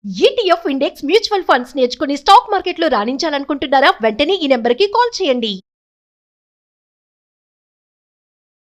ETF index mutual funds నేర్చుకుని stock మార్కెట్లో రాణించాలనుకుంటున్నారా? వెంటనే ఈ నెంబర్కి కాల్ చేయండి.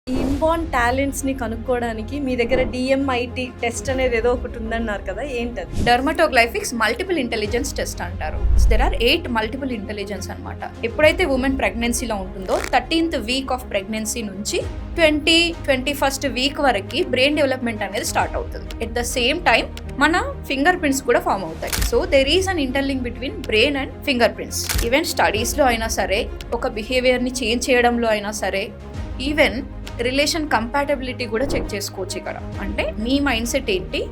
ఈ ఇన్బార్న్ టాలెంట్స్ని కనుక్కోవడానికి మీ దగ్గర డిఎంఐటి టెస్ట్ అనేది ఏదో ఒకటి ఉందన్నారు కదా, ఏంటది? డర్మటోగ్లైఫిక్స్ మల్టిపుల్ ఇంటెలిజెన్స్ టెస్ట్ అంటారు. దెర్ ఆర్ 8 మల్టిపుల్ ఇంటెలిజెన్స్ అనమాట. ఎప్పుడైతే ఉమెన్ ప్రెగ్నెన్సీలో ఉంటుందో 13th వీక్ ఆఫ్ ప్రెగ్నెన్సీ నుంచి 21st వీక్ వరకు బ్రెయిన్ డెవలప్మెంట్ అనేది స్టార్ట్ అవుతుంది. ఎట్ ద సేమ్ టైం మన ఫింగర్ ప్రింట్స్ కూడా ఫామ్ అవుతాయి. So there is an interlink between brain and finger prints. Even స్టడీస్లో అయినా సరే, ఒక బిహేవియర్ని చేంజ్ చేయడంలో అయినా సరే, ఈవెన్ రిలేషన్ కంపాటబిలిటీ కూడా చెక్ చేసుకోవచ్చు ఇక్కడ. అంటే మీ మైండ్ సెట్ ఏంటి,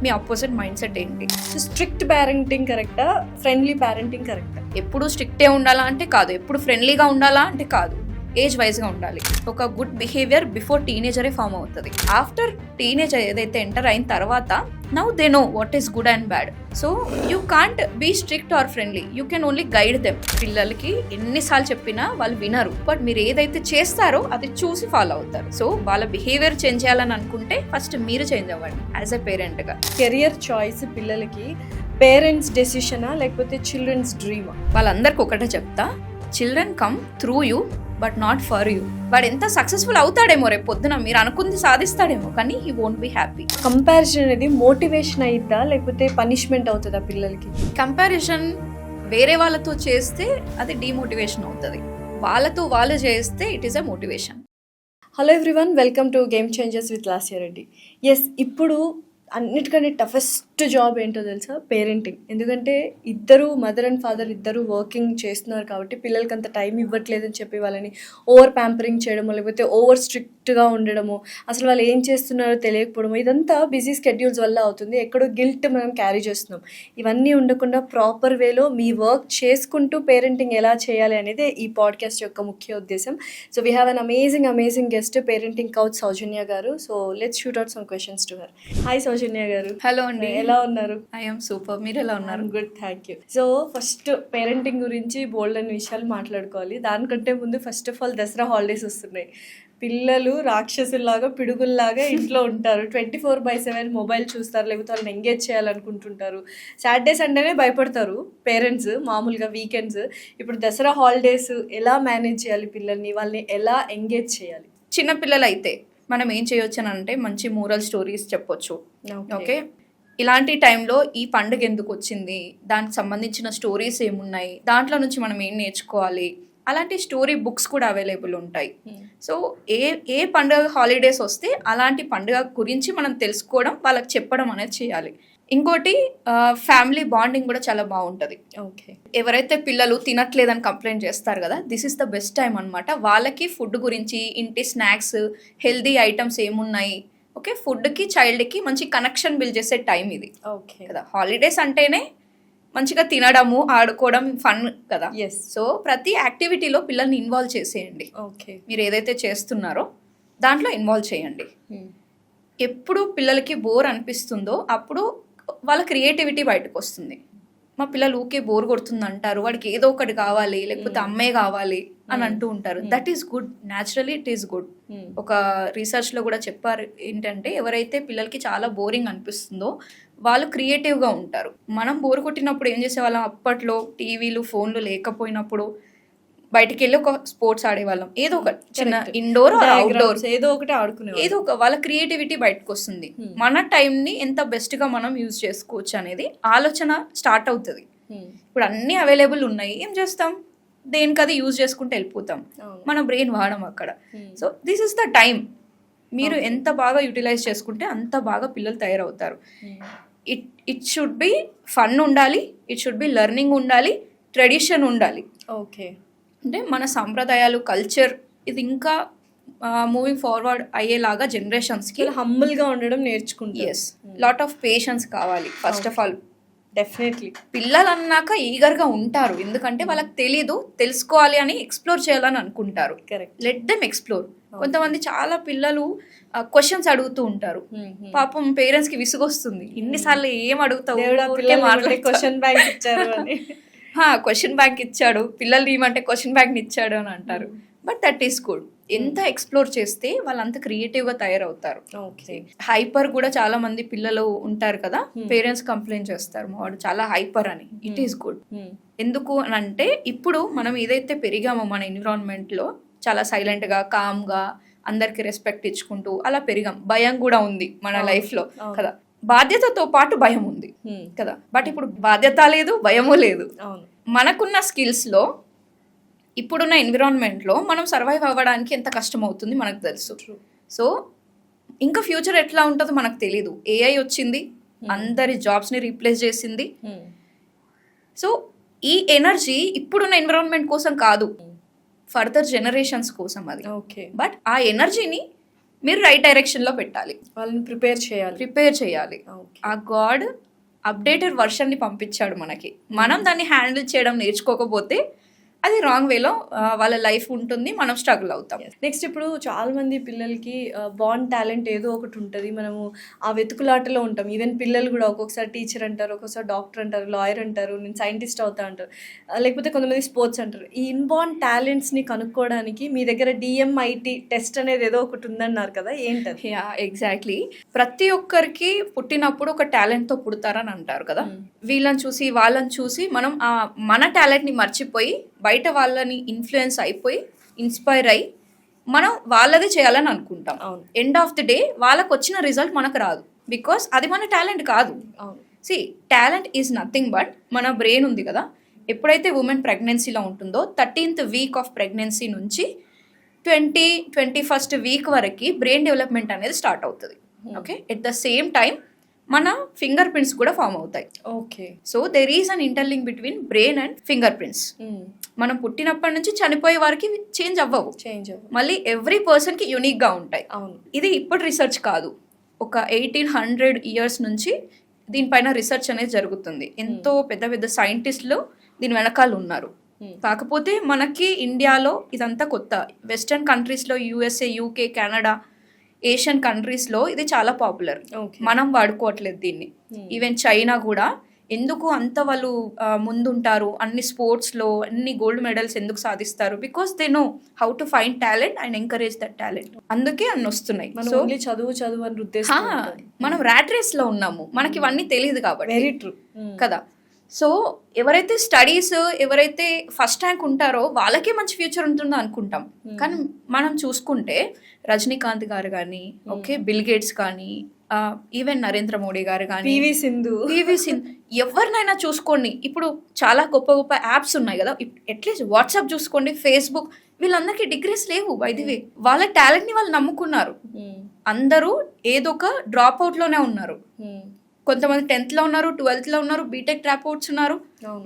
మీ ఆపోజిట్ మైండ్ సెట్ ఏంటి. స్ట్రిక్ట్ పేరెంటింగ్ కరెక్టా, ఫ్రెండ్లీ పేరెంటింగ్ కరెక్టా? ఎప్పుడు స్ట్రిక్టే ఉండాలా అంటే కాదు, ఎప్పుడు ఫ్రెండ్లీగా ఉండాలా అంటే కాదు, ఏజ్ వైజ్గా ఉండాలి. ఒక గుడ్ బిహేవియర్ బిఫోర్ టీనేజరే ఫామ్ అవుతుంది. ఆఫ్టర్ టీనేజర్ ఏదైతే ఎంటర్ అయిన తర్వాత now they know what is good and bad. So you can't be strict or friendly, you can only guide them. పిల్లలకి ఎన్నిసార్లు చెప్పినా వాళ్ళు వినరు, బట్ మీరు ఏదైతే చేస్తారో అది చూసి ఫాలో అవుతారు. సో వాళ్ళ బిహేవియర్ చేంజ్ చేయాలని అనుకుంటే ఫస్ట్ మీరు చేంజ్ అవ్వండి యాజ్ ఎ పేరెంట్గా. కెరియర్ చాయిస్ పిల్లలకి పేరెంట్స్ డెసిషనా లేకపోతే చిల్డ్రన్స్ డ్రీమా? వాళ్ళందరికీ ఒకటే చెప్తా, children come through you but not for you. వాడు ఎంత సక్సెస్ఫుల్ అవుతాడేమో రేపు పొద్దున, మీరు అనుకుంది సాధిస్తాడేమో, కానీ he won't be happy. Comparison అనేది మోటివేషన్ అయిద్దా లేకపోతే పనిష్మెంట్ అవుతుందా పిల్లలకి? కంపారిజన్ వేరే వాళ్ళతో చేస్తే అది డిమోటివేషన్ అవుతుంది, వాళ్ళతో వాళ్ళు చేస్తే it is a motivation. Hello everyone, welcome to game changers with Lasya Reddy. Yes, ఇప్పుడు అన్నిటికంటే టఫెస్ట్ జాబ్ ఏంటో తెలుసా? పేరెంటింగ్. ఎందుకంటే ఇద్దరు మదర్ అండ్ ఫాదర్ ఇద్దరు వర్కింగ్ చేస్తున్నారు కాబట్టి పిల్లలకి అంత టైం ఇవ్వట్లేదని చెప్పి వాళ్ళని ఓవర్ ప్యాంపరింగ్ చేయడము, లేకపోతే ఓవర్ స్ట్రిక్ట్గా ఉండడము, అసలు వాళ్ళు ఏం చేస్తున్నారో తెలియకపోవడము, ఇదంతా బిజీ స్కెడ్యూల్స్ వల్ల అవుతుంది. ఎక్కడో గిల్ట్ మనం క్యారీ చేస్తున్నాం. ఇవన్నీ ఉండకుండా ప్రాపర్ వేలో మీ వర్క్ చేసుకుంటూ పేరెంటింగ్ ఎలా చేయాలి అనేది ఈ పాడ్కాస్ట్ యొక్క ముఖ్య ఉద్దేశం. So we have an amazing guest, parenting coach Saujanya garu. So let's shoot out some questions to her. Hi Saujanya garu. Hello అండి, ఎలా ఉన్నారు? ఐఎమ్ సూపర్, మీరు ఎలా ఉన్నారు? Good, thank you. So first parenting గురించి బోల్డ్ అనే విషయాలు మాట్లాడుకోవాలి. దానికంటే ముందు first of all Dasara holidays వస్తున్నాయి. పిల్లలు రాక్షసుల్లాగా పిడుగుల్లాగా ఇంట్లో ఉంటారు. 24/7 మొబైల్ చూస్తారు, లేకపోతే వాళ్ళని ఎంగేజ్ చేయాలనుకుంటుంటారు. సాటర్డే సండేనే భయపడతారు పేరెంట్స్, మామూలుగా వీకెండ్స్. ఇప్పుడు దసరా హాలిడేస్ ఎలా మేనేజ్ చేయాలి పిల్లల్ని, వాళ్ళని ఎలా ఎంగేజ్ చేయాలి? చిన్న పిల్లలు అయితే మనం ఏం చేయొచ్చు అని అంటే మంచి మోరల్ స్టోరీస్ చెప్పొచ్చు. ఓకే, ఇలాంటి టైంలో ఈ పండుగ ఎందుకు వచ్చింది, దానికి సంబంధించిన స్టోరీస్ ఏమున్నాయి, దాంట్లో నుంచి మనం ఏం నేర్చుకోవాలి, అలాంటి స్టోరీ బుక్స్ కూడా అవైలబుల్ ఉంటాయి. సో ఏ పండుగ హాలిడేస్ వస్తే అలాంటి పండుగ గురించి మనం తెలుసుకోవడం, వాళ్ళకి చెప్పడం అనేది చేయాలి. ఇంకోటి ఫ్యామిలీ బాండింగ్ కూడా చాలా బాగుంటుంది. ఓకే, ఎవరైతే పిల్లలు తినట్లేదని కంప్లైంట్ చేస్తారు కదా, this is the best time అనమాట. వాళ్ళకి ఫుడ్ గురించి, ఇంటి స్నాక్స్, హెల్దీ ఐటమ్స్ ఏమున్నాయి, ఓకే, ఫుడ్కి చైల్డ్కి మంచి కనెక్షన్ బిల్డ్ చేసే టైం ఇది. ఓకే కదా, హాలిడేస్ అంటేనే మంచిగా తినడము, ఆడుకోవడం, ఫన్ కదా. ఎస్. సో ప్రతి యాక్టివిటీలో పిల్లల్ని ఇన్వాల్వ్ చేసేయండి. ఓకే, మీరు ఏదైతే చేస్తున్నారో దాంట్లో ఇన్వాల్వ్ చేయండి. ఎప్పుడు పిల్లలకి బోర్ అనిపిస్తుందో అప్పుడు వాళ్ళ క్రియేటివిటీ బయటకు వస్తుంది. మా పిల్లలు ఊకే బోర్ కొడుతుంది అంటారు, వాడికి ఏదో ఒకటి కావాలి, లేకపోతే అమ్మే కావాలి అని అంటూ ఉంటారు. That is good, naturally it is good. ఒక రీసెర్చ్లో కూడా చెప్పారు ఏంటంటే, ఎవరైతే పిల్లలకి చాలా బోరింగ్ అనిపిస్తుందో వాళ్ళు క్రియేటివ్గా ఉంటారు. మనం బోర్ కొట్టినప్పుడు ఏం చేసేవాళ్ళం, అప్పట్లో టీవీలు ఫోన్లు లేకపోయినప్పుడు బయటికి వెళ్ళి ఒక స్పోర్ట్స్ ఆడేవాళ్ళం, ఏదో ఒక చిన్న ఇండోర్ అవుట్డోర్ ఏదో ఒకటి ఆడుకునే, ఏదో ఒక వాళ్ళ క్రియేటివిటీ బయటకు వస్తుంది. మన టైంని ఎంత బెస్ట్గా మనం యూజ్ చేసుకోవచ్చు అనేది ఆలోచన స్టార్ట్ అవుతుంది. ఇప్పుడు అన్నీ అవైలబుల్ ఉన్నాయి, ఏం చేస్తాం, దేనికది యూజ్ చేసుకుంటూ వెళ్ళిపోతాం, మన బ్రెయిన్ వాడడం అక్కడ. So this is the time. మీరు ఎంత బాగా యూటిలైజ్ చేసుకుంటే అంత బాగా పిల్లలు తయారవుతారు. ఇట్ షుడ్ బి ఫన్ ఉండాలి, ఇట్ షుడ్ బి లెర్నింగ్ ఉండాలి, ట్రెడిషన్ ఉండాలి. ఓకే, అంటే మన సంప్రదాయాలు, కల్చర్ ఇది ఇంకా మూవింగ్ ఫార్వర్డ్ అయ్యేలాగా జనరేషన్స్కి హంబుల్గా ఉండడం నేర్చుకుంటారు. ఎస్, లాట్ ఆఫ్ పేషెన్స్ కావాలి ఫస్ట్ ఆఫ్ ఆల్. డెఫినెట్లీ పిల్లలు అన్నాక ఈగర్గా ఉంటారు, ఎందుకంటే వాళ్ళకి తెలీదు, తెలుసుకోవాలి అని ఎక్స్ప్లోర్ చేయాలని అనుకుంటారు. Correct, let them explore. కొంతమంది చాలా పిల్లలు క్వశ్చన్స్ అడుగుతూ ఉంటారు, పాపం పేరెంట్స్కి విసుగొస్తుంది, ఇన్నిసార్లు ఏం అడుగుతావు, క్వశ్చన్ బ్యాంక్ ఇచ్చారు అని క్వశ్చన్ బ్యాంక్ ఇచ్చాడు, పిల్లలు ఏమంటే క్వశ్చన్ బ్యాంక్ ఇచ్చాడు అని అంటారు. But that is good. ఎంత ఎక్స్ప్లోర్ చేస్తే వాళ్ళంత క్రియేటివ్గా తయారవుతారు. ఓకే. హైపర్ కూడా చాలా మంది పిల్లలు ఉంటారు కదా, పేరెంట్స్ కంప్లైంట్ చేస్తారు మా వాడు చాలా హైపర్ అని. It is good. ఎందుకు అని అంటే ఇప్పుడు మనం ఏదైతే పెరిగామో మన ఎన్విరాన్మెంట్లో చాలా సైలెంట్గా కామ్గా అందరికి రెస్పెక్ట్ ఇచ్చుకుంటూ అలా పెరిగాం. భయం కూడా ఉంది మన లైఫ్లో కదా, బాధ్యతతో పాటు భయం ఉంది కదా. బట్ ఇప్పుడు బాధ్యత లేదు, భయము లేదు. మనకున్న స్కిల్స్లో ఇప్పుడున్న ఎన్విరాన్మెంట్లో మనం సర్వైవ్ అవ్వడానికి ఎంత కష్టం అవుతుంది మనకు తెలుసు. సో ఇంకా ఫ్యూచర్ ఎట్లా ఉంటుందో మనకు తెలీదు. ఏఐ వచ్చింది, అందరి జాబ్స్ని రీప్లేస్ చేసింది. సో ఈ ఎనర్జీ ఇప్పుడున్న ఎన్విరాన్మెంట్ కోసం కాదు, ఫర్దర్ జనరేషన్స్ కోసం అది. ఓకే. బట్ ఆ ఎనర్జీని మీరు రైట్ డైరెక్షన్లో పెట్టాలి, వాళ్ళని ప్రిపేర్ చేయాలి. ఆ గాడ్ అప్డేటెడ్ వర్షన్ని పంపించాడు మనకి. మనం దాన్ని హ్యాండిల్ చేయడం నేర్చుకోకపోతే అది రాంగ్ వేలో వాళ్ళ లైఫ్ ఉంటుంది, మనం స్ట్రగుల్ అవుతాం. నెక్స్ట్ ఇప్పుడు చాలా మంది పిల్లలకి బాండ్ టాలెంట్ ఏదో ఒకటి ఉంటుంది, మనము ఆ వెతుకులాటలో ఉంటాం. ఈవెన్ పిల్లలు కూడా ఒక్కొక్కసారి టీచర్ అంటారు, ఒక్కొక్కసారి డాక్టర్ అంటారు, లాయర్ అంటారు, నేను సైంటిస్ట్ అవుతా అంటారు, లేకపోతే కొంతమంది స్పోర్ట్స్ అంటారు. ఈ ఇన్బార్న్ టాలెంట్స్ని కనుక్కోవడానికి మీ దగ్గర DMIT టెస్ట్ అనేది ఏదో ఒకటి ఉందన్నారు కదా, ఏంటది? Yeah, exactly. ప్రతి ఒక్కరికి పుట్టినప్పుడు ఒక టాలెంట్తో పుడతారని అంటారు కదా. వీళ్ళని చూసి వాళ్ళని చూసి మనం మన టాలెంట్ని మర్చిపోయి బయట వాళ్ళని ఇన్ఫ్లుయెన్స్ అయిపోయి ఇన్స్పైర్ అయ్యి మనం వాళ్ళదే చేయాలని అనుకుంటాం. ఎండ్ ఆఫ్ ది డే వాళ్ళకు వచ్చిన రిజల్ట్ మనకు రాదు, బికాస్ అది మన టాలెంట్ కాదు. See, talent is nothing but మన బ్రెయిన్ ఉంది కదా. ఎప్పుడైతే ఉమెన్ ప్రెగ్నెన్సీలో ఉంటుందో 13th వీక్ ఆఫ్ ప్రెగ్నెన్సీ నుంచి 21st వీక్ వరకు బ్రెయిన్ డెవలప్మెంట్ అనేది స్టార్ట్ అవుతుంది. Okay. At the same time మన ఫింగర్ ప్రింట్స్ కూడా ఫామ్ అవుతాయి. Okay. So there is an interlink between brain and finger prints. మనం పుట్టినప్పటి నుంచి చనిపోయే వారికి చేంజ్ అవ్వవు, మళ్ళీ ఎవ్రీ పర్సన్కి యూనిక్గా ఉంటాయి. ఇది ఇప్పుడు రిసర్చ్ కాదు, ఒక 1800 years నుంచి దీనిపైన రీసెర్చ్ అనేది జరుగుతుంది. ఎంతో పెద్ద పెద్ద సైంటిస్టులు దీని వెనకాల ఉన్నారు. కాకపోతే మనకి ఇండియాలో ఇదంతా కొత్త. వెస్టర్న్ కంట్రీస్లో USA, UK, కెనడా, ఏషియన్ కంట్రీస్లో ఇది చాలా పాపులర్. మనం వాడుకోవట్లేదు దీన్ని. ఈవెన్ చైనా కూడా ఎందుకు అంత వాళ్ళు ముందుంటారు, అన్ని స్పోర్ట్స్లో అన్ని గోల్డ్ మెడల్స్ ఎందుకు సాధిస్తారు, because they know how to find talent and encourage that talent. అందుకే అన్ని వస్తున్నాయి. సో చదువు అని ఉద్దేశం, మనం ర్యాట్ రేస్లో ఉన్నాము, మనకి ఇవన్నీ తెలియదు కాబట్టి. వెరీ ట్రూ కదా. సో ఎవరైతే స్టడీస్ ఎవరైతే ఫస్ట్ ర్యాంక్ ఉంటారో వాళ్ళకే మంచి ఫ్యూచర్ ఉంటుందో అనుకుంటాం. కానీ మనం చూసుకుంటే రజనీకాంత్ గారు కానీ, ఓకే, బిల్ గేట్స్ కానీ, ఈవెన్ నరేంద్ర మోడీ గారు కానీ, పివి సింధు, ఎవరినైనా చూసుకోండి. ఇప్పుడు చాలా గొప్ప గొప్ప యాప్స్ ఉన్నాయి కదా, అట్లీస్ట్ వాట్సాప్ చూసుకోండి, ఫేస్బుక్, వీళ్ళందరికీ డిగ్రీస్ లేవు. బై ది వే వాళ్ళ టాలెంట్ని వాళ్ళు నమ్ముకున్నారు. అందరూ ఏదో ఒక డ్రాప్ అవుట్లోనే ఉన్నారు. కొంతమంది 10th ఉన్నారు, 12th ఉన్నారు, బీటెక్ డ్రాప్ అవుట్స్ ఉన్నారు.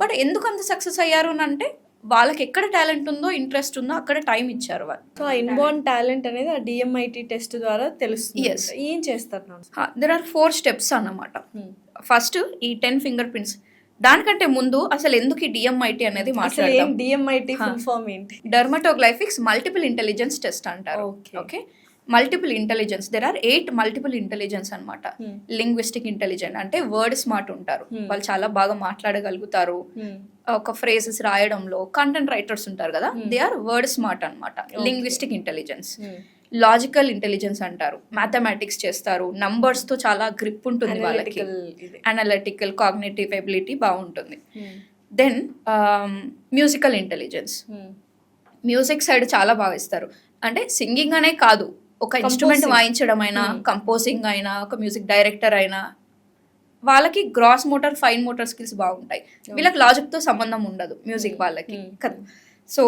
బట్ ఎందుకు అంత సక్సెస్ అయ్యారు అని అంటే వాళ్ళకి ఎక్కడ టాలెంట్ ఉందో, ఇంట్రెస్ట్ ఉందో అక్కడ టైం ఇచ్చారు వాళ్ళు. సో ఆ ఇన్బార్న్ టాలెంట్ అనేది ఆ DMIT టెస్ట్ ద్వారా తెలుస్తుంది. ఏం చేస్తారు? దెర్ ఆర్ 4 steps అన్నమాట. ఫస్ట్ ఈ 10 ఫింగర్ ప్రింట్స్. దానికంటే ముందు అసలు ఎందుకు ఈ DMIT అనేది మాట్లాడదాం. DMIT ఫుల్ ఫామ్ ఏంటి? డర్మటోగ్లైఫిక్స్ మల్టిపుల్ ఇంటెలిజెన్స్ టెస్ట్ అంటారు. Okay. Multiple intelligence, there are 8 multiple intelligence అనమాట. లింగ్విస్టిక్ ఇంటెలిజెంట్ అంటే వర్డ్ స్మార్ట్ ఉంటారు, వాళ్ళు చాలా బాగా మాట్లాడగలుగుతారు. ఒక ఫ్రేజెస్ రాయడంలో కంటెంట్ రైటర్స్ ఉంటారు కదా, దే ఆర్ వర్డ్ స్మార్ట్ అనమాట. Linguistic intelligence. లాజికల్ ఇంటెలిజెన్స్ అంటారు, మ్యాథమెటిక్స్ చేస్తారు, నంబర్స్ తో చాలా గ్రిప్ ఉంటుంది వాళ్ళకి. అనలిటికల్, కాగ్నిటివ్ ఎబిలిటీ బాగుంటుంది. Then musical intelligence, music side చాలా బాగా ఇస్తారు. అంటే సింగింగ్ అనే కాదు, ఒక ఇన్స్ట్రుమెంట్ వాయించడం అయినా, కంపోజింగ్ అయినా, ఒక మ్యూజిక్ డైరెక్టర్ అయినా, వాళ్ళకి gross motor, fine motor skills బాగుంటాయి. వీళ్ళకి లాజిక్తో సంబంధం ఉండదు మ్యూజిక్ వాళ్ళకి కదా. సో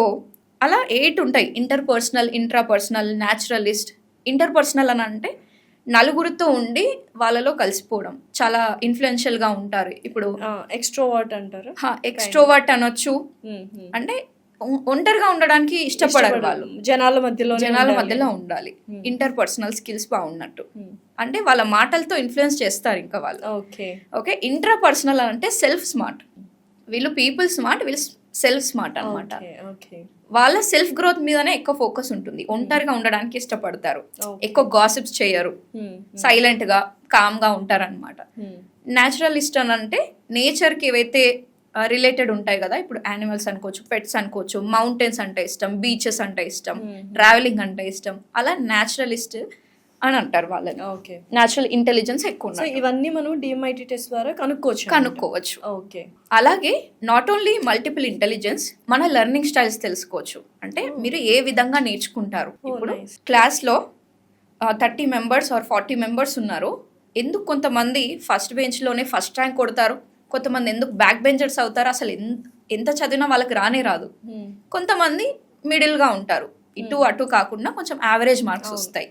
అలా 8 ఉంటాయి. Interpersonal, intrapersonal, naturalist. ఇంటర్పర్సనల్ అని అంటే నలుగురితో ఉండి వాళ్ళలో కలిసిపోవడం, చాలా ఇన్ఫ్లుయెన్షియల్గా ఉంటారు. ఇప్పుడు ఎక్స్ట్రోవర్ట్ అంటారు, ఎక్స్ట్రోవర్ట్ అనొచ్చు. అంటే ఒంటరిగా ఉండడానికి ఇష్టపడరు వాళ్ళు, జనాల మధ్యలో ఉండాలి. ఇంటర్పర్సనల్ స్కిల్స్ బాగున్నట్టు, అంటే వాళ్ళ మాటలతో ఇన్ఫ్లుయెన్స్ చేస్తారు ఇంకా వాళ్ళు. ఓకే. ఇంట్రాపర్సనల్ అంటే సెల్ఫ్ స్మార్ట్. వీళ్ళు పీపుల్ స్మార్ట్, వీళ్ళు సెల్ఫ్ స్మార్ట్ అనమాట. వాళ్ళ సెల్ఫ్ గ్రోత్ మీదనే ఎక్కువ ఫోకస్ ఉంటుంది. ఒంటరిగా ఉండడానికి ఇష్టపడతారు, ఎక్కువ గాసిప్స్ చేయరు, సైలెంట్ గా కామ్ గా ఉంటారు అనమాట. న్యాచురలిస్ట్ అని అంటే నేచర్ కి ఏవైతే రిలేటెడ్ ఉంటాయి కదా, ఇప్పుడు యానిమల్స్ అనుకోవచ్చు, పెట్స్ అనుకోవచ్చు, మౌంటైన్స్ అంటే ఇష్టం, బీచెస్ అంటే ఇష్టం, ట్రావెలింగ్ అంటే ఇష్టం, అలా న్యాచురలిస్ట్ అని అంటారు వాళ్ళని. ఓకే. న్యాచురల్ ఇంటెలిజెన్స్ ఎక్కువ సో ఉన్నాయి, ఇవన్నీ మనం DMIT టెస్ట్ ద్వారా కనుక్కోవచ్చు. ఓకే. అలాగే నాట్ ఓన్లీ మల్టిపుల్ ఇంటెలిజెన్స్, మన లెర్నింగ్ స్టైల్స్ తెలుసుకోవచ్చు. అంటే మీరు ఏ విధంగా నేర్చుకుంటారు. ఇప్పుడు nice. క్లాస్లో 30 మెంబర్స్ ఆర్ 40 మెంబర్స్ ఉన్నారు. ఎందుకు కొంతమంది ఫస్ట్ బెంచ్లోనే ఫస్ట్ ర్యాంక్ కొడతారు, కొంతమంది ఎందుకు బ్యాక్ బెంచర్స్ అవుతారు, అసలు ఎంత చదివినా వాళ్ళకి రానే రాదు. కొంతమంది మిడిల్గా ఉంటారు, ఇటు అటు కాకుండా కొంచెం యావరేజ్ మార్క్స్ వస్తాయి.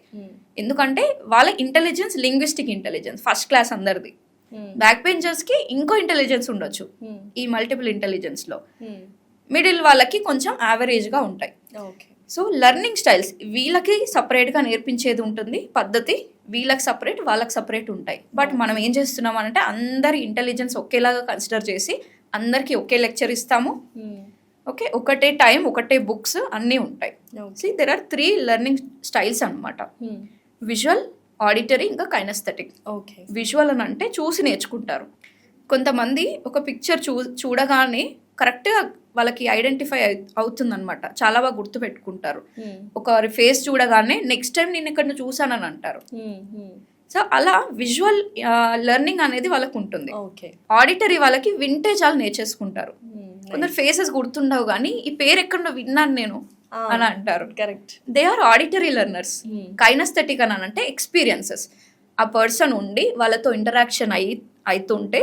ఎందుకంటే వాళ్ళ intelligence linguistic intelligence first class అందరిది. బ్యాక్ బెంచర్స్కి ఇంకో ఇంటెలిజెన్స్ ఉండొచ్చు ఈ మల్టిపుల్ ఇంటెలిజెన్స్లో. మిడిల్ వాళ్ళకి కొంచెం యావరేజ్గా ఉంటాయి. ఓకే. సో లెర్నింగ్ స్టైల్స్ వీళ్ళకి సపరేట్గా నేర్పించేది ఉంటుంది పద్ధతి, వీళ్ళకి సపరేట్ వాళ్ళకి సపరేట్ ఉంటాయి. బట్ మనం ఏం చేస్తున్నాం అంటే అందరి ఇంటెలిజెన్స్ ఒకేలాగా కన్సిడర్ చేసి అందరికీ ఒకే లెక్చర్ ఇస్తాము. ఓకే, ఒకటే టైం, ఒకటే బుక్స్ అన్నీ ఉంటాయి. See there are 3 learning styles అనమాట. విజువల్, ఆడిటరీ, ఇంకా కైనస్థెటిక్. ఓకే. విజువల్ అని అంటే చూసి నేర్చుకుంటారు. కొంతమంది ఒక పిక్చర్ చూడగానే కరెక్ట్గా వాళ్ళకి ఐడెంటిఫై అవుతుందన్నమాట, చాలా బాగా గుర్తు పెట్టుకుంటారు. ఒక ఫేస్ చూడగానే నెక్స్ట్ టైం నేను ఇక్కడ చూసానని అంటారు. సో అలా విజువల్ లెర్నింగ్ అనేది వాళ్ళకు ఉంటుంది. ఆడిటరీ వాళ్ళకి వింటే చాలా నేర్చేసుకుంటారు. కొందరు ఫేసెస్ గుర్తుండవు కానీ ఈ పేరు ఎక్కడో విన్నాను నేను అని అంటారు. Correct. They are auditory learners. Kinesthetic అని అంటే ఎక్స్పీరియన్సెస్, ఆ పర్సన్ ఉండి వాళ్ళతో ఇంటరాక్షన్ అవుతుంటే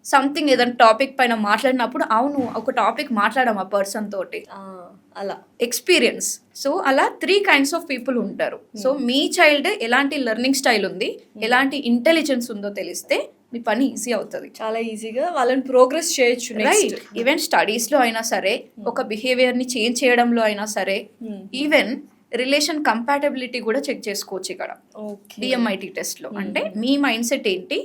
సంథింగ్ ఏదైనా టాపిక్ పైన మాట్లాడినప్పుడు అవును ఒక టాపిక్ మాట్లాడాం ఆ పర్సన్ తోటి, అలా ఎక్స్పీరియన్స్. సో అలా 3 కైండ్స్ ఆఫ్ పీపుల్ ఉంటారు. సో మీ చైల్డ్ ఎలాంటి లెర్నింగ్ స్టైల్ ఉంది, ఎలాంటి ఇంటెలిజెన్స్ ఉందో తెలిస్తే మీ పని ఈజీ అవుతుంది, చాలా ఈజీగా వాళ్ళని ప్రోగ్రెస్ చేయొచ్చు. రైట్. ఈవెన్ స్టడీస్లో అయినా సరే, ఒక బిహేవియర్ని చేంజ్ చేయడంలో అయినా సరే, ఈవెన్ రిలేషన్ కంపాటబిలిటీ కూడా చెక్ చేసుకోవచ్చు ఇక్కడ DMIT టెస్ట్లో. అంటే మీ మైండ్ సెట్ ఏంటి,